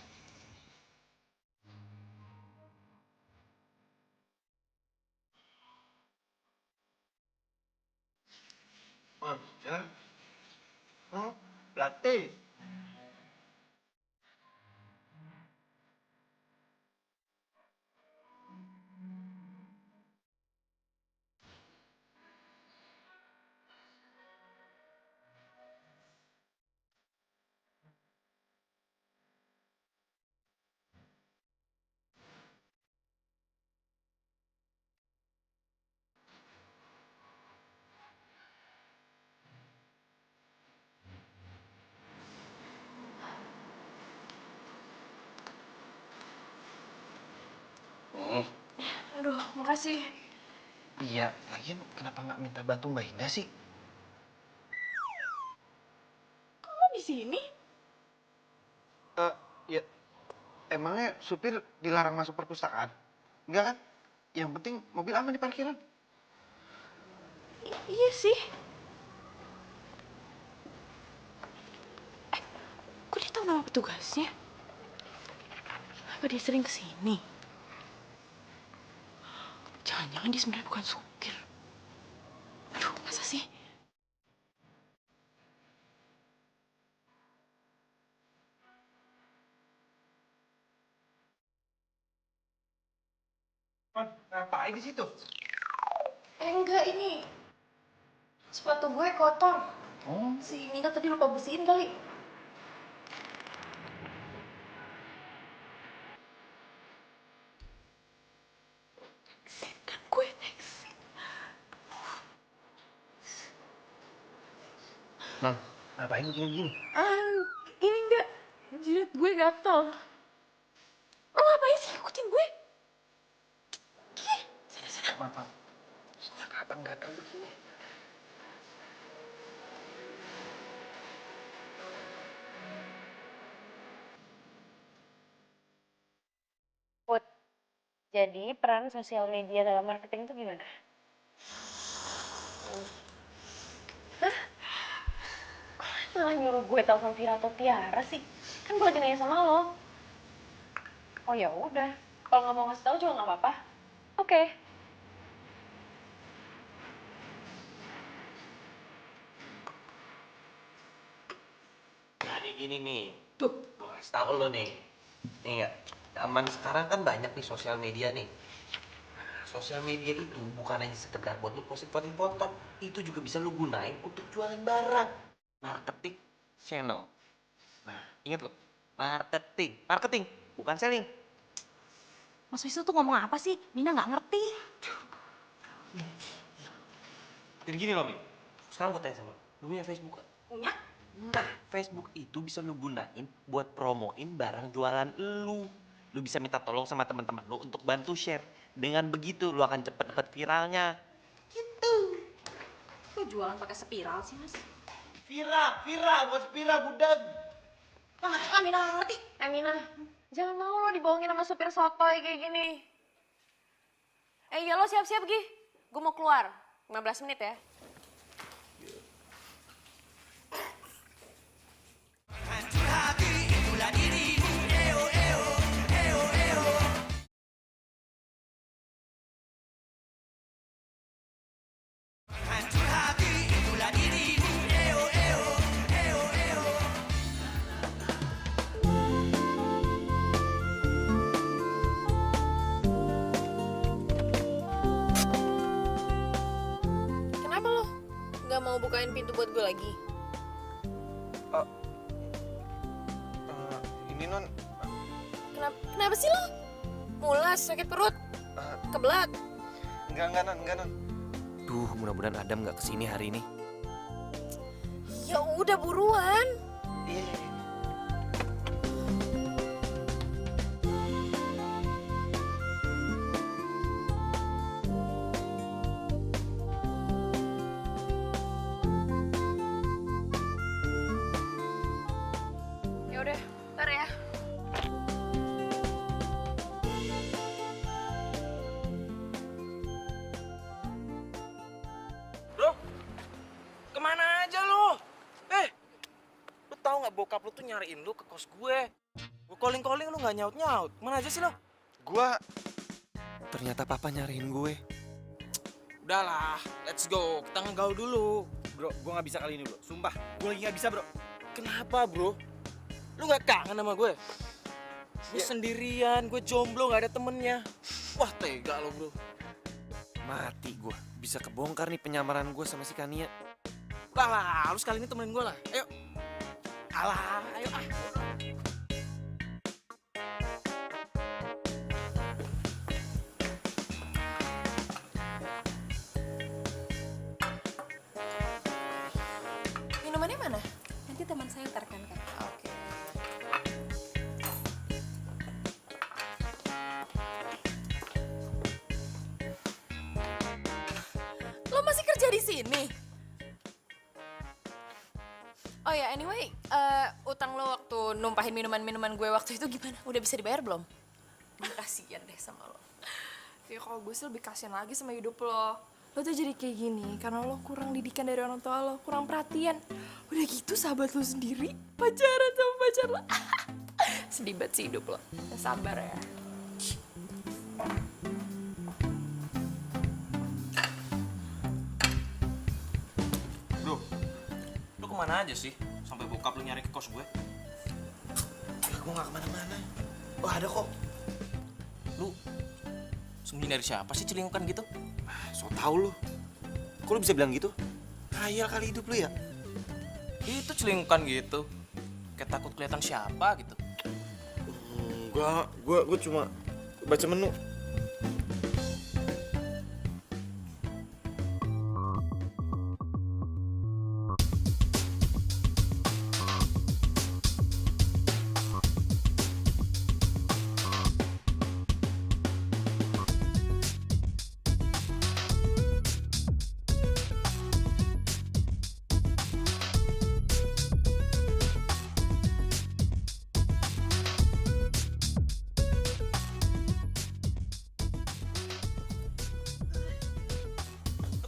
Jalan. Oh, latte. Makasih. Iya, lagian kenapa nggak minta bantu Mbak Indah sih? Kok di sini? Ya, emangnya supir dilarang masuk perpustakaan? Enggak kan? Yang penting mobil aman di parkiran. Iya sih. Kok dia tahu nama petugasnya? Apa dia sering kesini? Jangan-jangan dia sebenarnya bukan supir. Aduh, masa sih? Ngapain di situ? Enggak, ini sepatu gue kotor. Oh. Si Nina tadi lupa bersihin kali. Kan gue teksi. Nang, ngapain gini-gini? Ini enggak. Jidat gue gatel. Lo ngapain sih ikutin gue? Sana. Maaf. Kenapa abang gatal begini? Put, jadi peran sosial media dalam marketing itu gimana? Hah? Malah nyuruh gue telepon Vira atau Tiara sih? Kan gue lagi nanya sama lo. Oh ya udah, kalau nggak mau ngasih tahu juga nggak apa-apa. Oke. Jadi gini nih, tuh, gue kasih tau lo nih. Nih nggak, zaman sekarang kan banyak nih sosial media nih. Sosial media itu bukan hanya sekedar buat lu posting foto, itu juga bisa lu gunain untuk jualan barang. Marketing channel. Nah, ingat lo, marketing, bukan selling. Mas Wisnu tuh ngomong apa sih? Nina nggak ngerti. Jadi gini loh, Mi. Sekarang gue tanya sama lo, lu punya Facebook gak? Punya? Nah, Facebook itu bisa lu gunain buat promoin barang jualan lu. Lu bisa minta tolong sama teman-teman lu untuk bantu share. Dengan begitu lu akan cepet-cepet viralnya. Gitu. Kok jualan pakai spiral sih, Mas? Viral, buat spiral budak. Amina nggak ngerti. Amina, jangan mau lo dibohongin sama supir sotoy kayak gini. Ya lo siap-siap, Gi. Gue mau keluar. 15 menit ya. Hancur hati, itulah dirimu. Eo, eo, eo, eo. Hancur hati, itulah dirimu. Eo, eo, eo, eo. Kenapa lo nggak mau bukain pintu buat gue lagi? Ini non, Kenapa sih lo? Mulas, sakit perut, kebelat. enggak non. Duh, mudah-mudahan Adam nggak kesini hari ini. Ya udah buruan. Iya. Ya udah, ntar ya. Bro, kemana aja lo? Lu tahu nggak bokap lu tuh nyariin lu ke kos gue. Gue calling lu nggak nyaut. Mana aja sih lo? Gua Ternyata papa nyariin gue. Udahlah, let's go. Kita ngegaul dulu. Bro, gue nggak bisa kali ini bro. Sumpah, gue lagi nggak bisa bro. Kenapa bro? Lu nggak kangen sama gue? Gue sendirian, gue jomblo, nggak ada temennya. Wah tega lo bro. Mati gue. Bisa kebongkar nih penyamaran gue sama si Kania. Lah, lu sekali ini temenin gue lah. Ayo. Alah, ayo ah. Minumannya mana? Nanti teman saya antarkan kan. Oke. gini. Oh ya, anyway, utang lo waktu numpahin minuman-minuman gue waktu itu gimana? Udah bisa dibayar belum? Gue kasihan deh sama lo. Ya kalau gue sih lebih kasihan lagi sama hidup lo. Lo tuh jadi kayak gini karena lo kurang didikan dari orang tua lo, kurang perhatian. Udah gitu sahabat lo sendiri pacaran sama pacar lo. Sedih banget sih hidup lo. Ya, sabar ya. Bro, lu kemana aja sih? Sampai bokap lu nyari ke kos gue. Ya, gue gak kemana-mana. Wah, ada kok. Lu sembunyi dari siapa sih celingukan gitu? So tau lu. Kok lu bisa bilang gitu? Khayal kali hidup lu ya? Itu celingukan gitu. Kayak takut kelihatan siapa gitu. Enggak, gue cuma baca menu.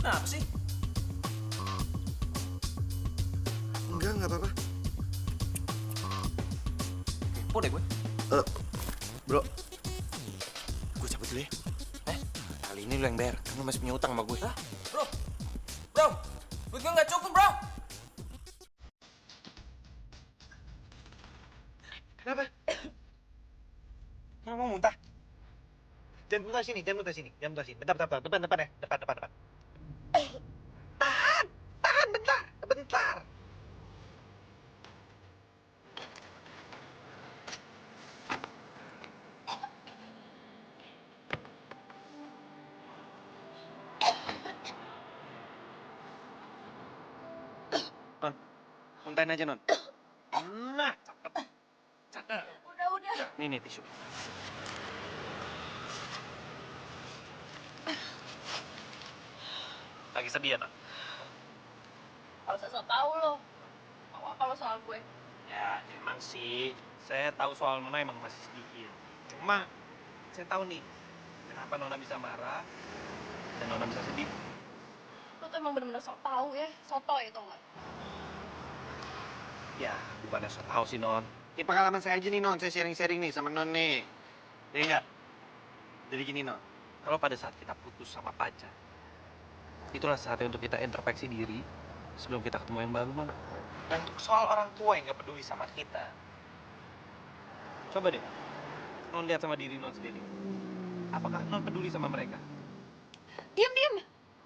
Kenapa sih? Enggak apa-apa. Kepo deh gue. Bro, gue cabut dulu ya. Kali ini lu yang bayar, kan lu masih punya utang sama gue. Hah? Bro, duit gue nggak cukup bro. Kenapa? Kenapa mau muntah? Jangan muntah sini, jangan muntah sini. Bentar, depan ya. Depan. Tahan, bentar. Non, muntahin aja, Non. Nah, cakep. Udah. Nih tisu. Lagi sedih ya, Non? Kalau sosok tahu lo. Mau apa lo soal gue? Ya, emang sih. Saya tahu soal Nona emang masih sedikit. Cuma, saya tahu nih, kenapa Nona bisa marah dan Nona bisa sedih. Lo tuh emang bener-bener sok tahu ya. Soto itu nggak? Ya, bukannya so tahu sih, Non. Ini pengalaman saya aja nih, Non. Saya sharing-sharing nih sama Non nih. Iya nggak? Jadi gini, Non. Kalau pada saat kita putus sama pacar, itulah saatnya untuk kita introspeksi diri sebelum kita ketemu yang baru, Non. Dan untuk soal orang tua yang nggak peduli sama kita, coba deh, Non lihat sama diri Non sendiri. Apakah Non peduli sama mereka? Diam.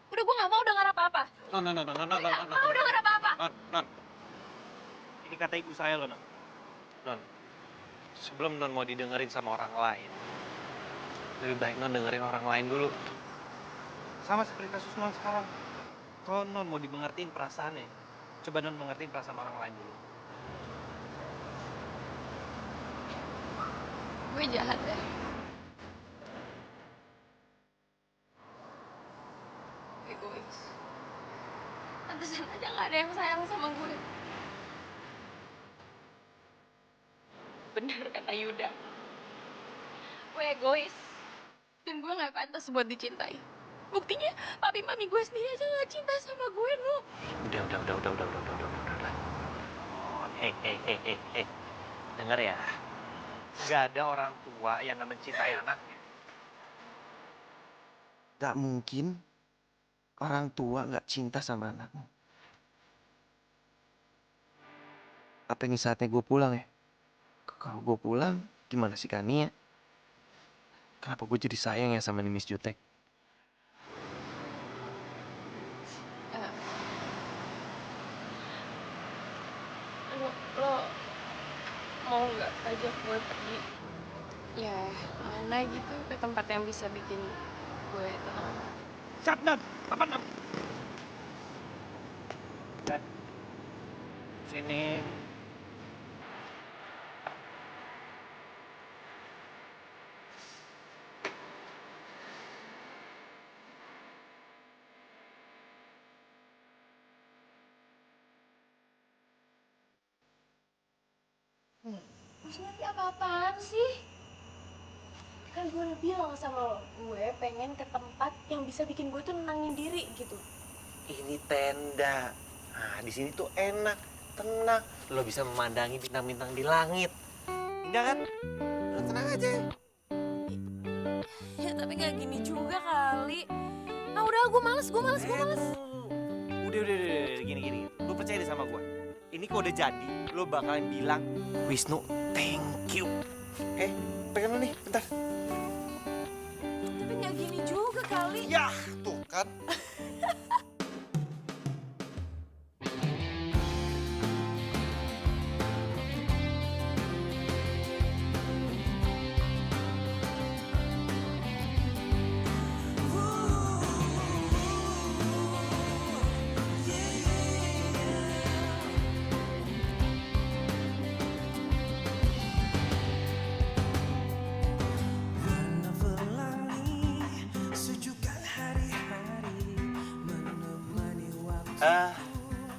Udah gue nggak mau dengar apa-apa. Non. Mau dengar apa-apa. Non. Ini kata ibu saya loh, Non. Non, sebelum Non mau didengerin sama orang lain, lebih baik Non dengerin orang lain dulu. Sama seperti kasus Non sekarang. Kalau Non mau dimengertiin perasaannya, coba Non mengertiin perasaan orang lain dulu. Gue jahat deh. Egois. Pantesan aja gak ada yang sayang sama gue. Bener kata Yuda. Gue egois. Dan gue gak pantas buat dicintai. Buktinya papi mami gue sendiri aja gak cinta sama gue, no. Udah. Oh, hei. Dengar ya. Gak ada orang tua yang gak mencintai anaknya. Gak mungkin orang tua gak cinta sama anaknya. Apa ini saatnya gue pulang ya? Kalau gue pulang, gimana sih Kania? Kenapa gue jadi sayang ya sama Miss Jutek? Lo mau nggak ajak gue pergi? Ya, mana gitu ke tempat yang bisa bikin gue tenang. Siap, Dan. Papan, Dan. Sini. Maksudnya apa-apaan sih? Kan gue udah bilang sama lo, gue pengen ke tempat yang bisa bikin gue tuh nenangin diri gitu. Ini tenda. Nah, di sini tuh enak, tenang. Lo bisa memandangi bintang-bintang di langit. Indah kan? Lo tenang aja. Ya tapi gak gini juga kali. Ah udah, gue males. Udah, gini. Lo percaya deh sama gue. Ini kok udah jadi, lo bakalan bilang, Wisnu, thank you. Pegang lo nih, bentar. Tapi gak gini juga kali. Ya, tuh kan.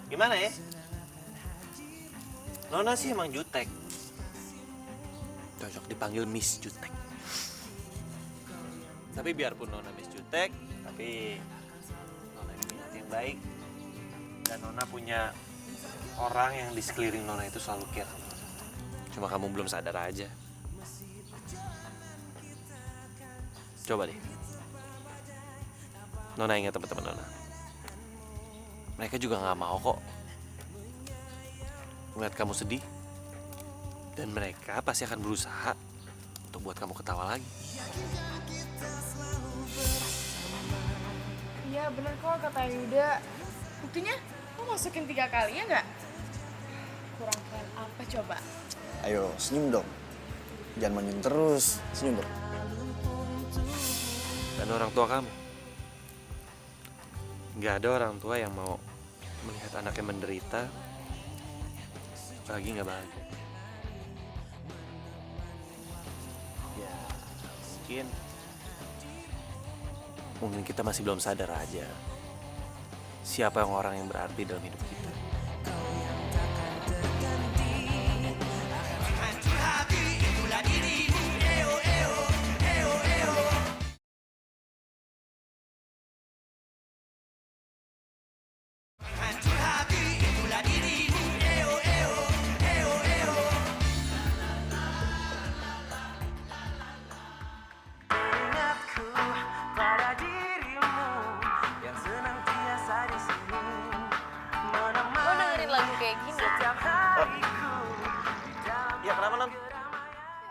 Gimana ya? Nona sih emang jutek. Cocok dipanggil Miss Jutek. Tapi biarpun Nona Miss Jutek, tapi Nona ini hati yang baik. Dan Nona punya orang yang di sekeliling Nona itu selalu care. Cuma kamu belum sadar aja. Coba deh. Nona ingat teman-teman Nona. Mereka juga nggak mau kok melihat kamu sedih. Dan mereka pasti akan berusaha untuk buat kamu ketawa lagi. Iya bener kok kata Yuda. Buktinya lo masukin 3 kali ya nggak? Kurang keren apa coba? Ayo, senyum dong. Jangan manyun terus. Senyum dong. Dan orang tua kamu. Nggak ada orang tua yang mau melihat anaknya menderita, lagi nggak bahagia. Ya, mungkin kita masih belum sadar aja siapa yang orang yang berarti dalam hidup kita. Lo dengerin lagu kayak gini? Ya kenapa non?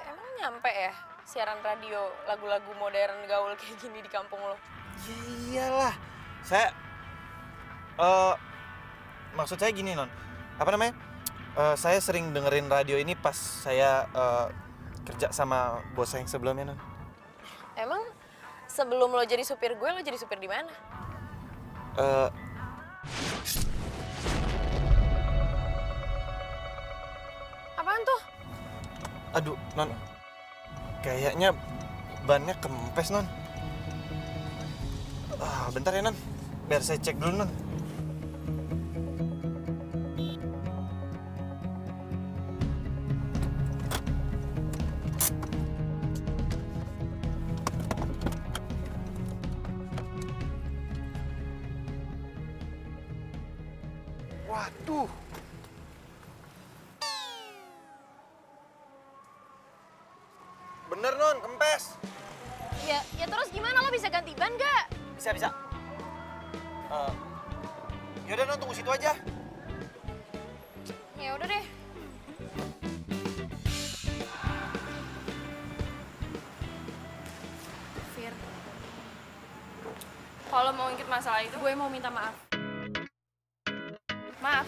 Emang nyampe ya siaran radio lagu-lagu modern gaul kayak gini di kampung lo? Ya iyalah. Saya maksud saya gini non. Apa namanya? Saya sering dengerin radio ini pas saya kerja sama bos saya yang sebelumnya non. Emang sebelum lo jadi supir gue, lo jadi supir di mana? Apaan tuh? Aduh non, kayaknya bannya kempes non. Bentar ya non, biar saya cek dulu non. Waduh. Bener non, kempes. Ya terus gimana, lo bisa ganti ban gak? Bisa. Yaudah non, tunggu situ aja. Ya udah deh. Fir, kalau mau ngikut masalah itu gue mau minta maaf. Maaf.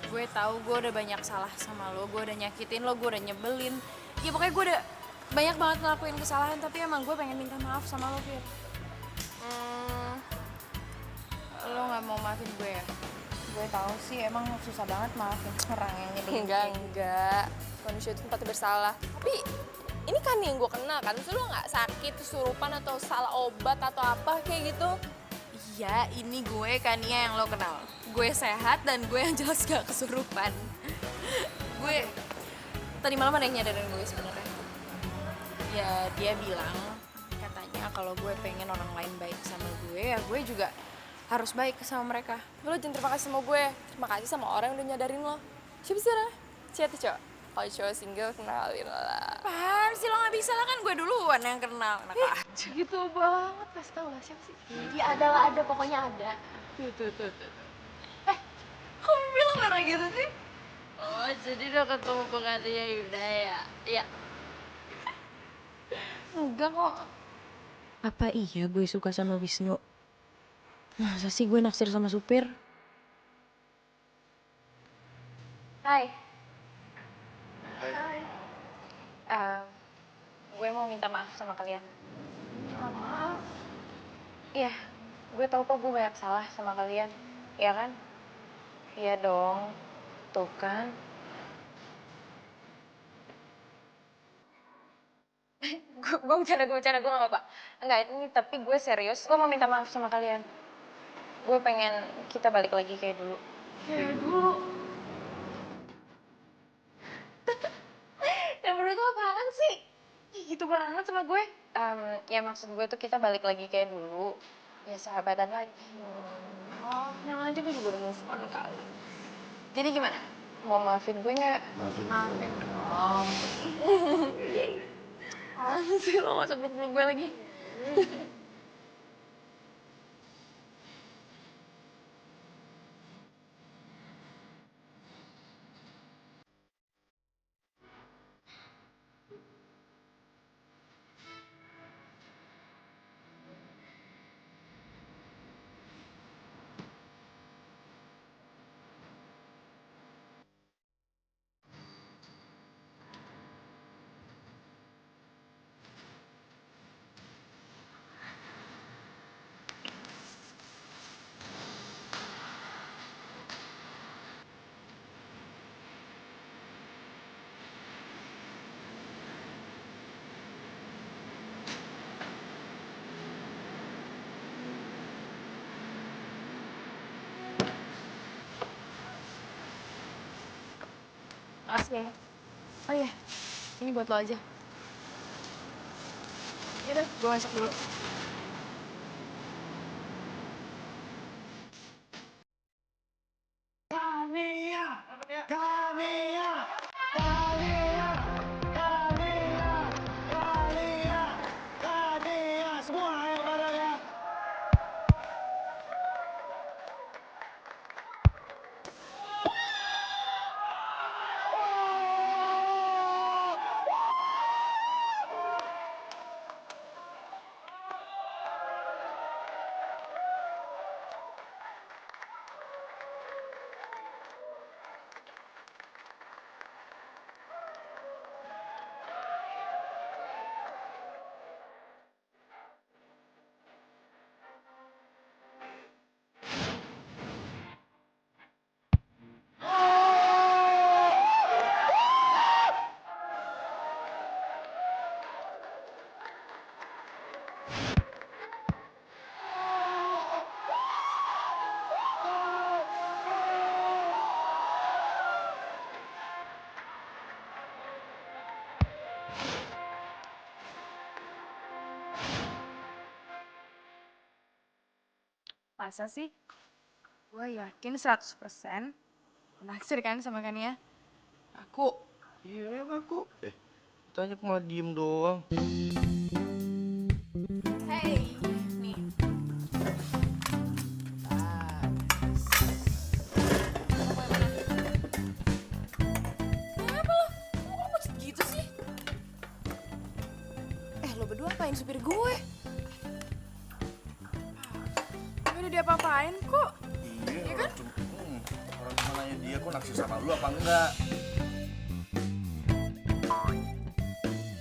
Gue tahu gue udah banyak salah sama lo, gue udah nyakitin lo, gue udah nyebelin. Ya pokoknya gue udah banyak banget ngelakuin kesalahan, tapi emang gue pengen minta maaf sama lo, Fir. Lo nggak mau maafin gue ya? Gue tahu sih emang susah banget maafin orang yang nyebelin. Enggak. Manusia itu tempatnya bersalah. Tapi ini kan yang gue kenal kan, terus lo nggak sakit, kesurupan atau salah obat atau apa kayak gitu? Iya, ini gue Kania yang lo kenal. Gue sehat dan gue yang jelas gak kesurupan. gue tadi malam ada yang nyadarin gue sebenarnya. Ya dia bilang katanya kalau gue pengen orang lain baik sama gue, ya gue juga harus baik sama mereka. Lo jangan terima kasih sama gue. Terima kasih sama orang yang udah nyadarin lo. Siapa sih, Ra? Siapa tuh, cowok? Kalau cowok single, kenalin lah. Apaan sih, lo gak bisa lah, kan gue duluan yang kenal. Enak aja. Gitu banget. Kasih tau lah, siapa sih? Iya ada, pokoknya ada. Tuh. Kamu bilang merah gitu sih? Oh, jadi udah ketemu penggantinya Yuda ya? Iya. Enggak kok. Apa iya gue suka sama Wisnu? Masa sih gue naksir sama supir? Hai. Gue mau minta maaf sama kalian. Maaf? Iya, gue tau kok gue banyak salah sama kalian. Iya kan? Iya dong. Tuh kan. gue bercanda, gue gak apa-apa. Enggak, ini tapi gue serius. Gue mau minta maaf sama kalian. Gue pengen kita balik lagi kayak dulu. Kayak dulu? Dan menurut lo apaan sih? Gitu banget sama gue. Ya maksud gue tuh kita balik lagi kayak dulu. Ya sahabatan lagi. Oh, yang aja gue juga udah move on kali. Jadi gimana? Mau maafin gue nggak? Maafin dong. Apaan sih lo gak sebut gue lagi? Makasih ya. Oh iya, ini buat lo aja. Yaudah, gue masuk dulu. Masa sih? Gue yakin 100% naksir kan sama Kania? Aku. Iya aku. Itu aja aku malah diem doang. Hey, nih. Kenapa lo? Kok lo pucet gitu sih? Lo berdua apain supir gue? Gak ada diapa-apain kok. Iya kan? Orang cuma nanya dia kok naksir sama lu apa enggak?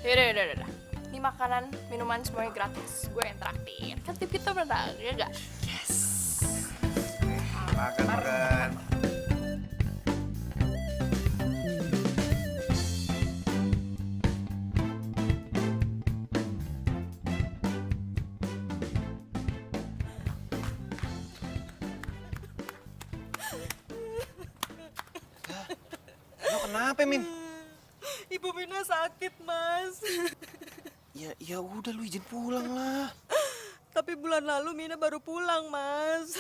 Yaudah. Ini makanan, minuman semuanya gratis. Gue yang traktir. Kan tip kita menang, ya gak? Makan. Lo kenapa, Min? Ibu Mina sakit, Mas. Ya udah lu izin pulang lah. Tapi bulan lalu Mina baru pulang, Mas.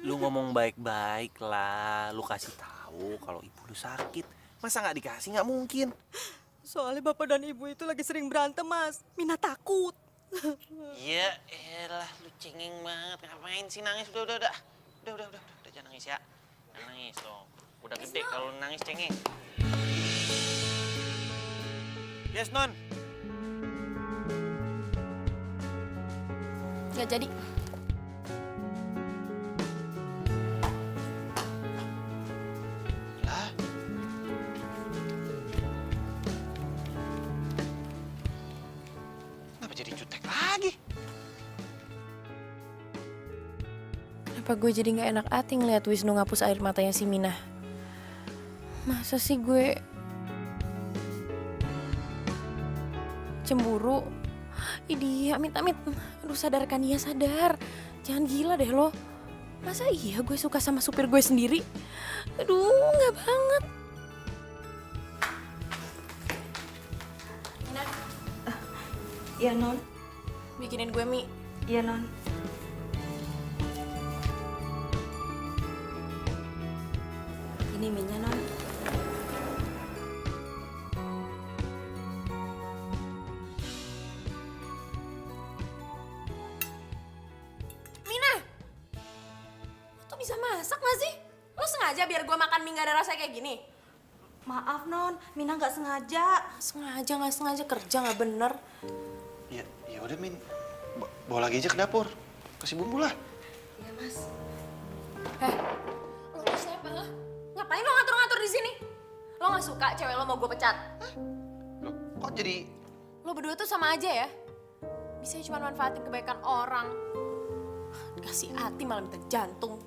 Lu ngomong baik-baik lah. Lu kasih tahu kalau ibu lu sakit. Masa nggak dikasih? Nggak mungkin. Soalnya bapak dan ibu itu lagi sering berantem, Mas. Mina takut. Ya elah, lu cengeng banget. Ngapain sih nangis? Udah. Udah, jangan nangis ya. Jangan nangis dong. Udah gede kalau nangis cengeng. Yes, Non. Gak jadi. Lah. Kenapa jadi jutek lagi? Kenapa gue jadi gak enak hati ngeliat Wisnu ngapus air matanya si Mina? Masa sih gue cemburu? Idi, amit. Aduh, sadarkan dia, sadar. Jangan gila deh lo. Masa iya gue suka sama supir gue sendiri? Aduh, gak banget. Iya, Non. Bikinin gue mie. Iya, Non. Ini mie-nya, Non. Mina! Lo tuh bisa masak gak sih? Lo sengaja biar gue makan mie gak ada rasa kayak gini? Maaf, Non. Mina nggak sengaja. Sengaja gak sengaja kerja gak bener. Ya udah, Min. Bawa lagi aja ke dapur. Kasih bumbu lah. Iya, Mas. Lo tuh siapa lo? Ngapain lo ngatur-ngatur di sini? Lo gak suka cewek lo mau gue pecat? Loh, kok jadi... Lo berdua tuh sama aja ya? Bisa cuma manfaatin kebaikan orang. Dikasih hati malah minta jantung.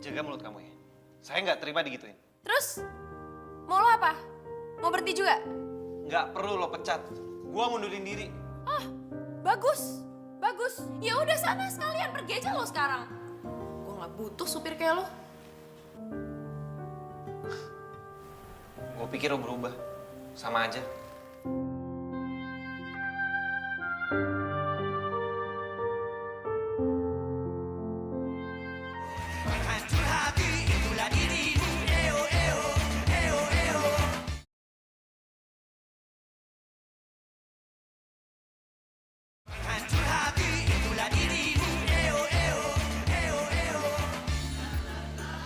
Jaga mulut kamu ya. Saya nggak terima digituin. Terus? Mau lo apa? Mau berhenti juga? Nggak perlu lo pecat. Gua mundurin diri. Ah, bagus. Ya udah sana sekalian pergi aja lo sekarang. Gue nggak butuh supir kayak lo. Gue pikir lo berubah. Sama aja. Hancur hati itulah dirimu. Eo. Hancur hati itulah dirimu. Eo.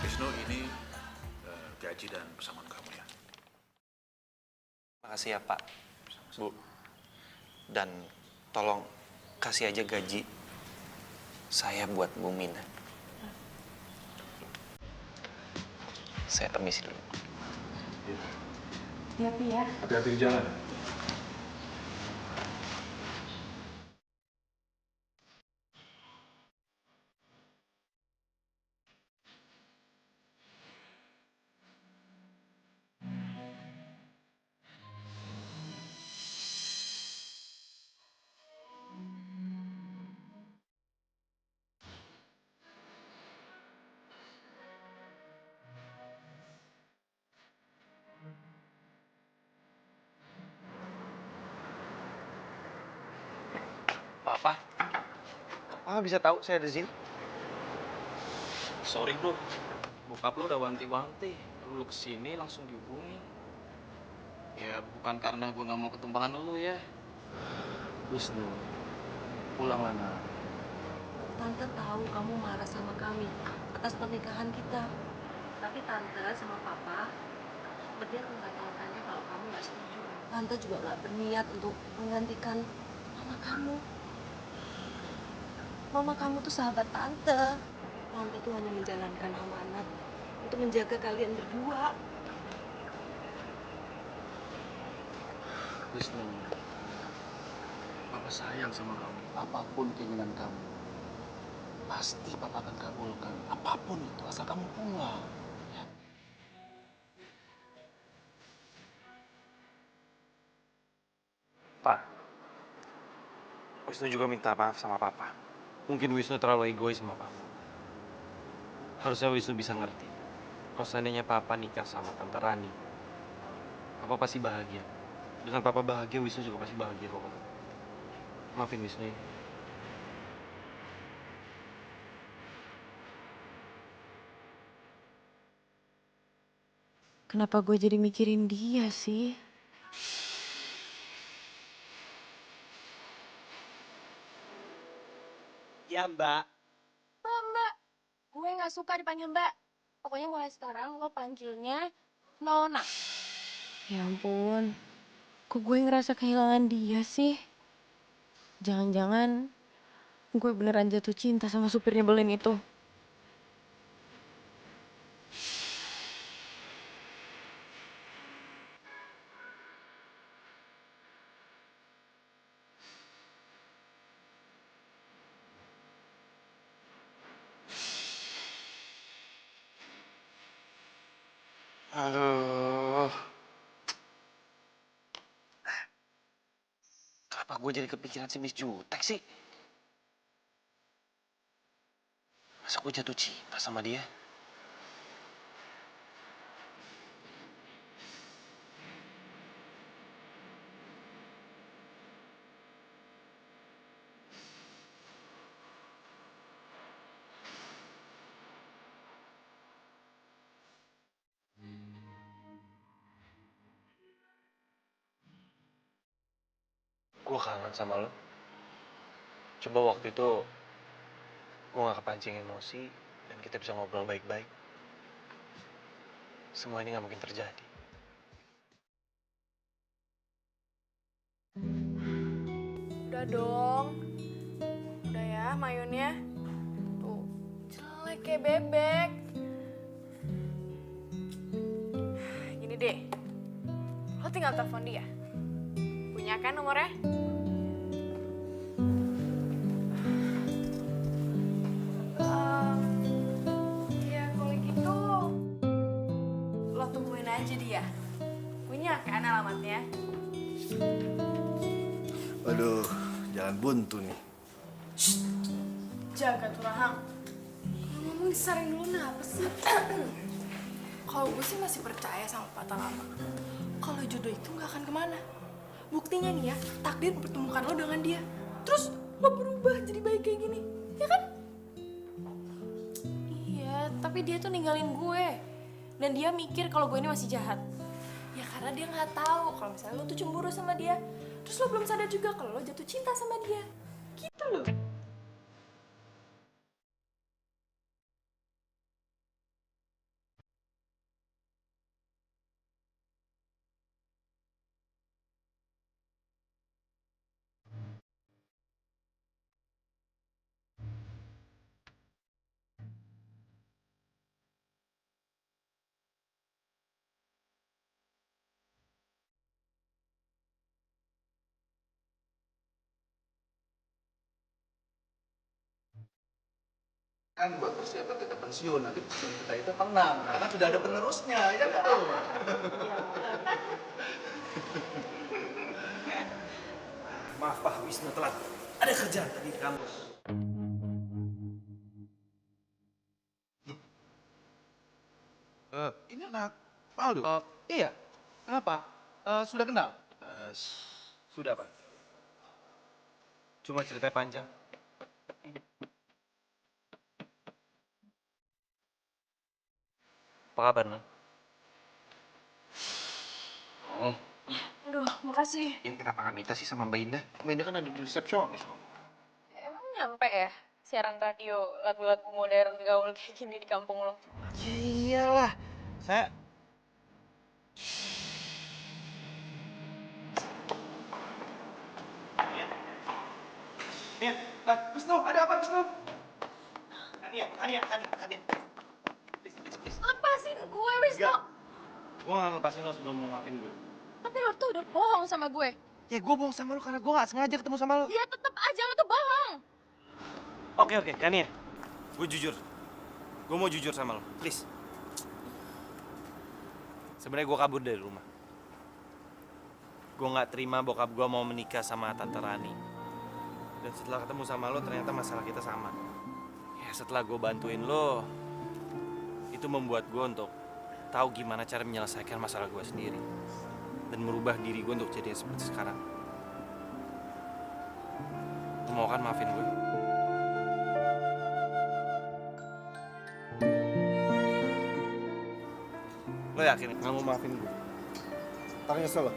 Wisnu, ini gaji dan pesangon kamu ya. Makasih ya, Pak. Bu. Dan tolong kasih aja gaji saya buat Bu Mina. Saya permisi dulu. Hati-hati ya. Hati-hati di jalan. Papa bisa tahu saya ada di sini? Sorry bro, bokap lu udah wanti-wanti. Lu kesini langsung dihubungi. Ya bukan karena gue nggak mau ketumpangan lu ya. Wisnu, pulanglah nak. Tante tahu kamu marah sama kami atas pernikahan kita. Tapi Tante sama Papa berniat membatalkannya kalau kamu nggak setuju. Tante juga nggak berniat untuk menggantikan mama kamu. Mama kamu tuh sahabat Tante. Tante tuh hanya menjalankan amanat untuk menjaga kalian berdua. Wisnu, Papa sayang sama kamu. Apapun keinginan kamu, pasti Papa akan kabulkan. Apapun itu, asal kamu pulang. Ya. Pak, Wisnu juga minta maaf sama Papa. Mungkin Wisnu terlalu egois sama Papa. Harusnya Wisnu bisa ngerti. Kalau seandainya papa nikah sama tante Rani, papa pasti bahagia. Dengan papa bahagia, Wisnu juga pasti bahagia kok. Maafin Wisnu ya. Kenapa gue jadi mikirin dia sih? Ya Mbak. Mbak, gue nggak suka dipanggil Mbak. Pokoknya mulai sekarang lo panggilnya Nona. Ya ampun, kok gue ngerasa kehilangan dia sih? Jangan-jangan gue beneran jatuh cinta sama supir nyebelin itu. Aduh. Kenapa gue jadi kepikiran si Miss Jutek sih? Masa gue jatuh cinta sama dia? Gue kangen sama lo. Coba waktu itu gue gak kepancing emosi dan kita bisa ngobrol baik-baik. Semua ini gak mungkin terjadi. Udah dong. Udah ya mayonnya. Tuh, jelek kayak bebek. Gini deh. Lo tinggal telepon dia. Punya kan nomornya? Ya kalau gitu lo tungguin aja dia. Punya kan alamatnya? Waduh, jalan buntu nih. Jaga tuh Rahang. Ngomong disaring dulu kenapa sih? Kalau gue sih masih percaya sama patah lama. Kalau jodoh itu nggak akan kemana. Buktinya nih ya, takdir mempertemukan lo dengan dia. Terus lo berubah jadi baik kayak gini, ya kan? Iya, tapi dia tuh ninggalin gue. Dan dia mikir kalau gue ini masih jahat. Ya karena dia nggak tahu kalau misalnya lo tuh cemburu sama dia. Terus lo belum sadar juga kalau lo jatuh cinta sama dia. Gitu loh. Kan buat persiapan kita pensiun, nanti pensiun kita itu tenang, karena sudah ada penerusnya, ya kan? Maaf Pak, Wisnu telat. Ada kerjaan tadi di kampus. Ini anak Paldo. Iya. Kenapa? Sudah kenal? Sudah Pak. Cuma ceritanya panjang. Apa kabar, Non? Oh, Aduh, makasih. ini kenapa gak minta sih sama Mbak Indah? Mbak Indah kan ada di resepsionis. Emang nyampe ya siaran radio lagu-lagu modern gaul kayak gini di kampung lo? Ya iyalah. Saya... Nia, Wisnu, ada apa Wisnu? Ania. Please. Lepasin gue, Wisnu. Enggak. Gue gak lepasin lo sebelum mau ngapain gue. Tapi lo tuh udah bohong sama gue. Ya gue bohong sama lo karena gue gak sengaja ketemu sama lo. Ya tetep aja lo tuh bohong. Oke, Kania. Gue jujur. Gue mau jujur sama lo, please. Sebenarnya gue kabur dari rumah. Gue nggak terima bokap gue mau menikah sama Tante Rani. Dan setelah ketemu sama lo, ternyata masalah kita sama. Ya setelah gue bantuin lo, itu membuat gue untuk tahu gimana cara menyelesaikan masalah gue sendiri dan merubah diri gue untuk jadi seperti sekarang. Lo mau kan maafin gue? Lo yakin nggak mau maafin gue? Tak nyesel lo.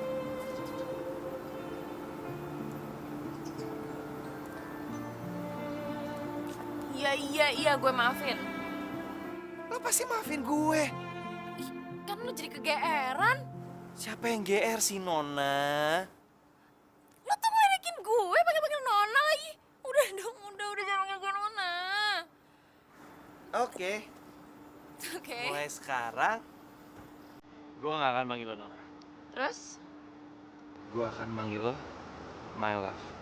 Iya, gue maafin. Lo pasti maafin gue. Kan lu jadi kegeeran. Siapa yang GR sih, Nona? Lu tuh ngeledekin gue panggil-panggil Nona lagi. Udah dong, udah jangan panggil gue Nona. Oke. Oke. Mulai sekarang, gue gak akan manggil lo Nona. Terus? Gue akan manggil lo My Love.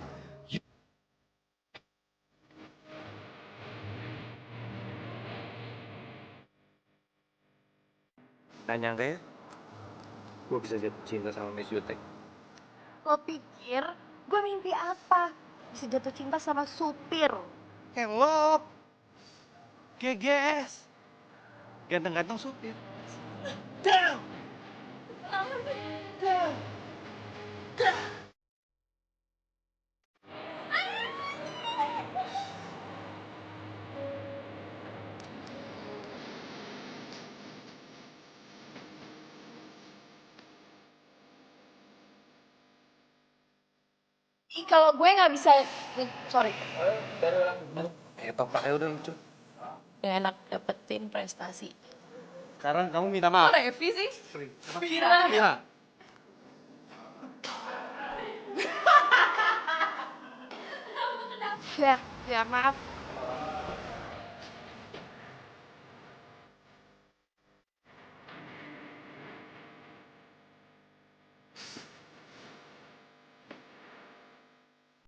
Gak nyangka ya, gue bisa jatuh cinta sama Miss Yutek. Lo pikir gue mimpi apa? Bisa jatuh cinta sama supir. Hello, GGS, ganteng-ganteng supir. Down. Kalau gue nggak bisa, sorry. Topraknya udah lucu. Gak enak dapetin prestasi. Sekarang kamu minta maaf. Kok Revi sih? Iya. Ya maaf.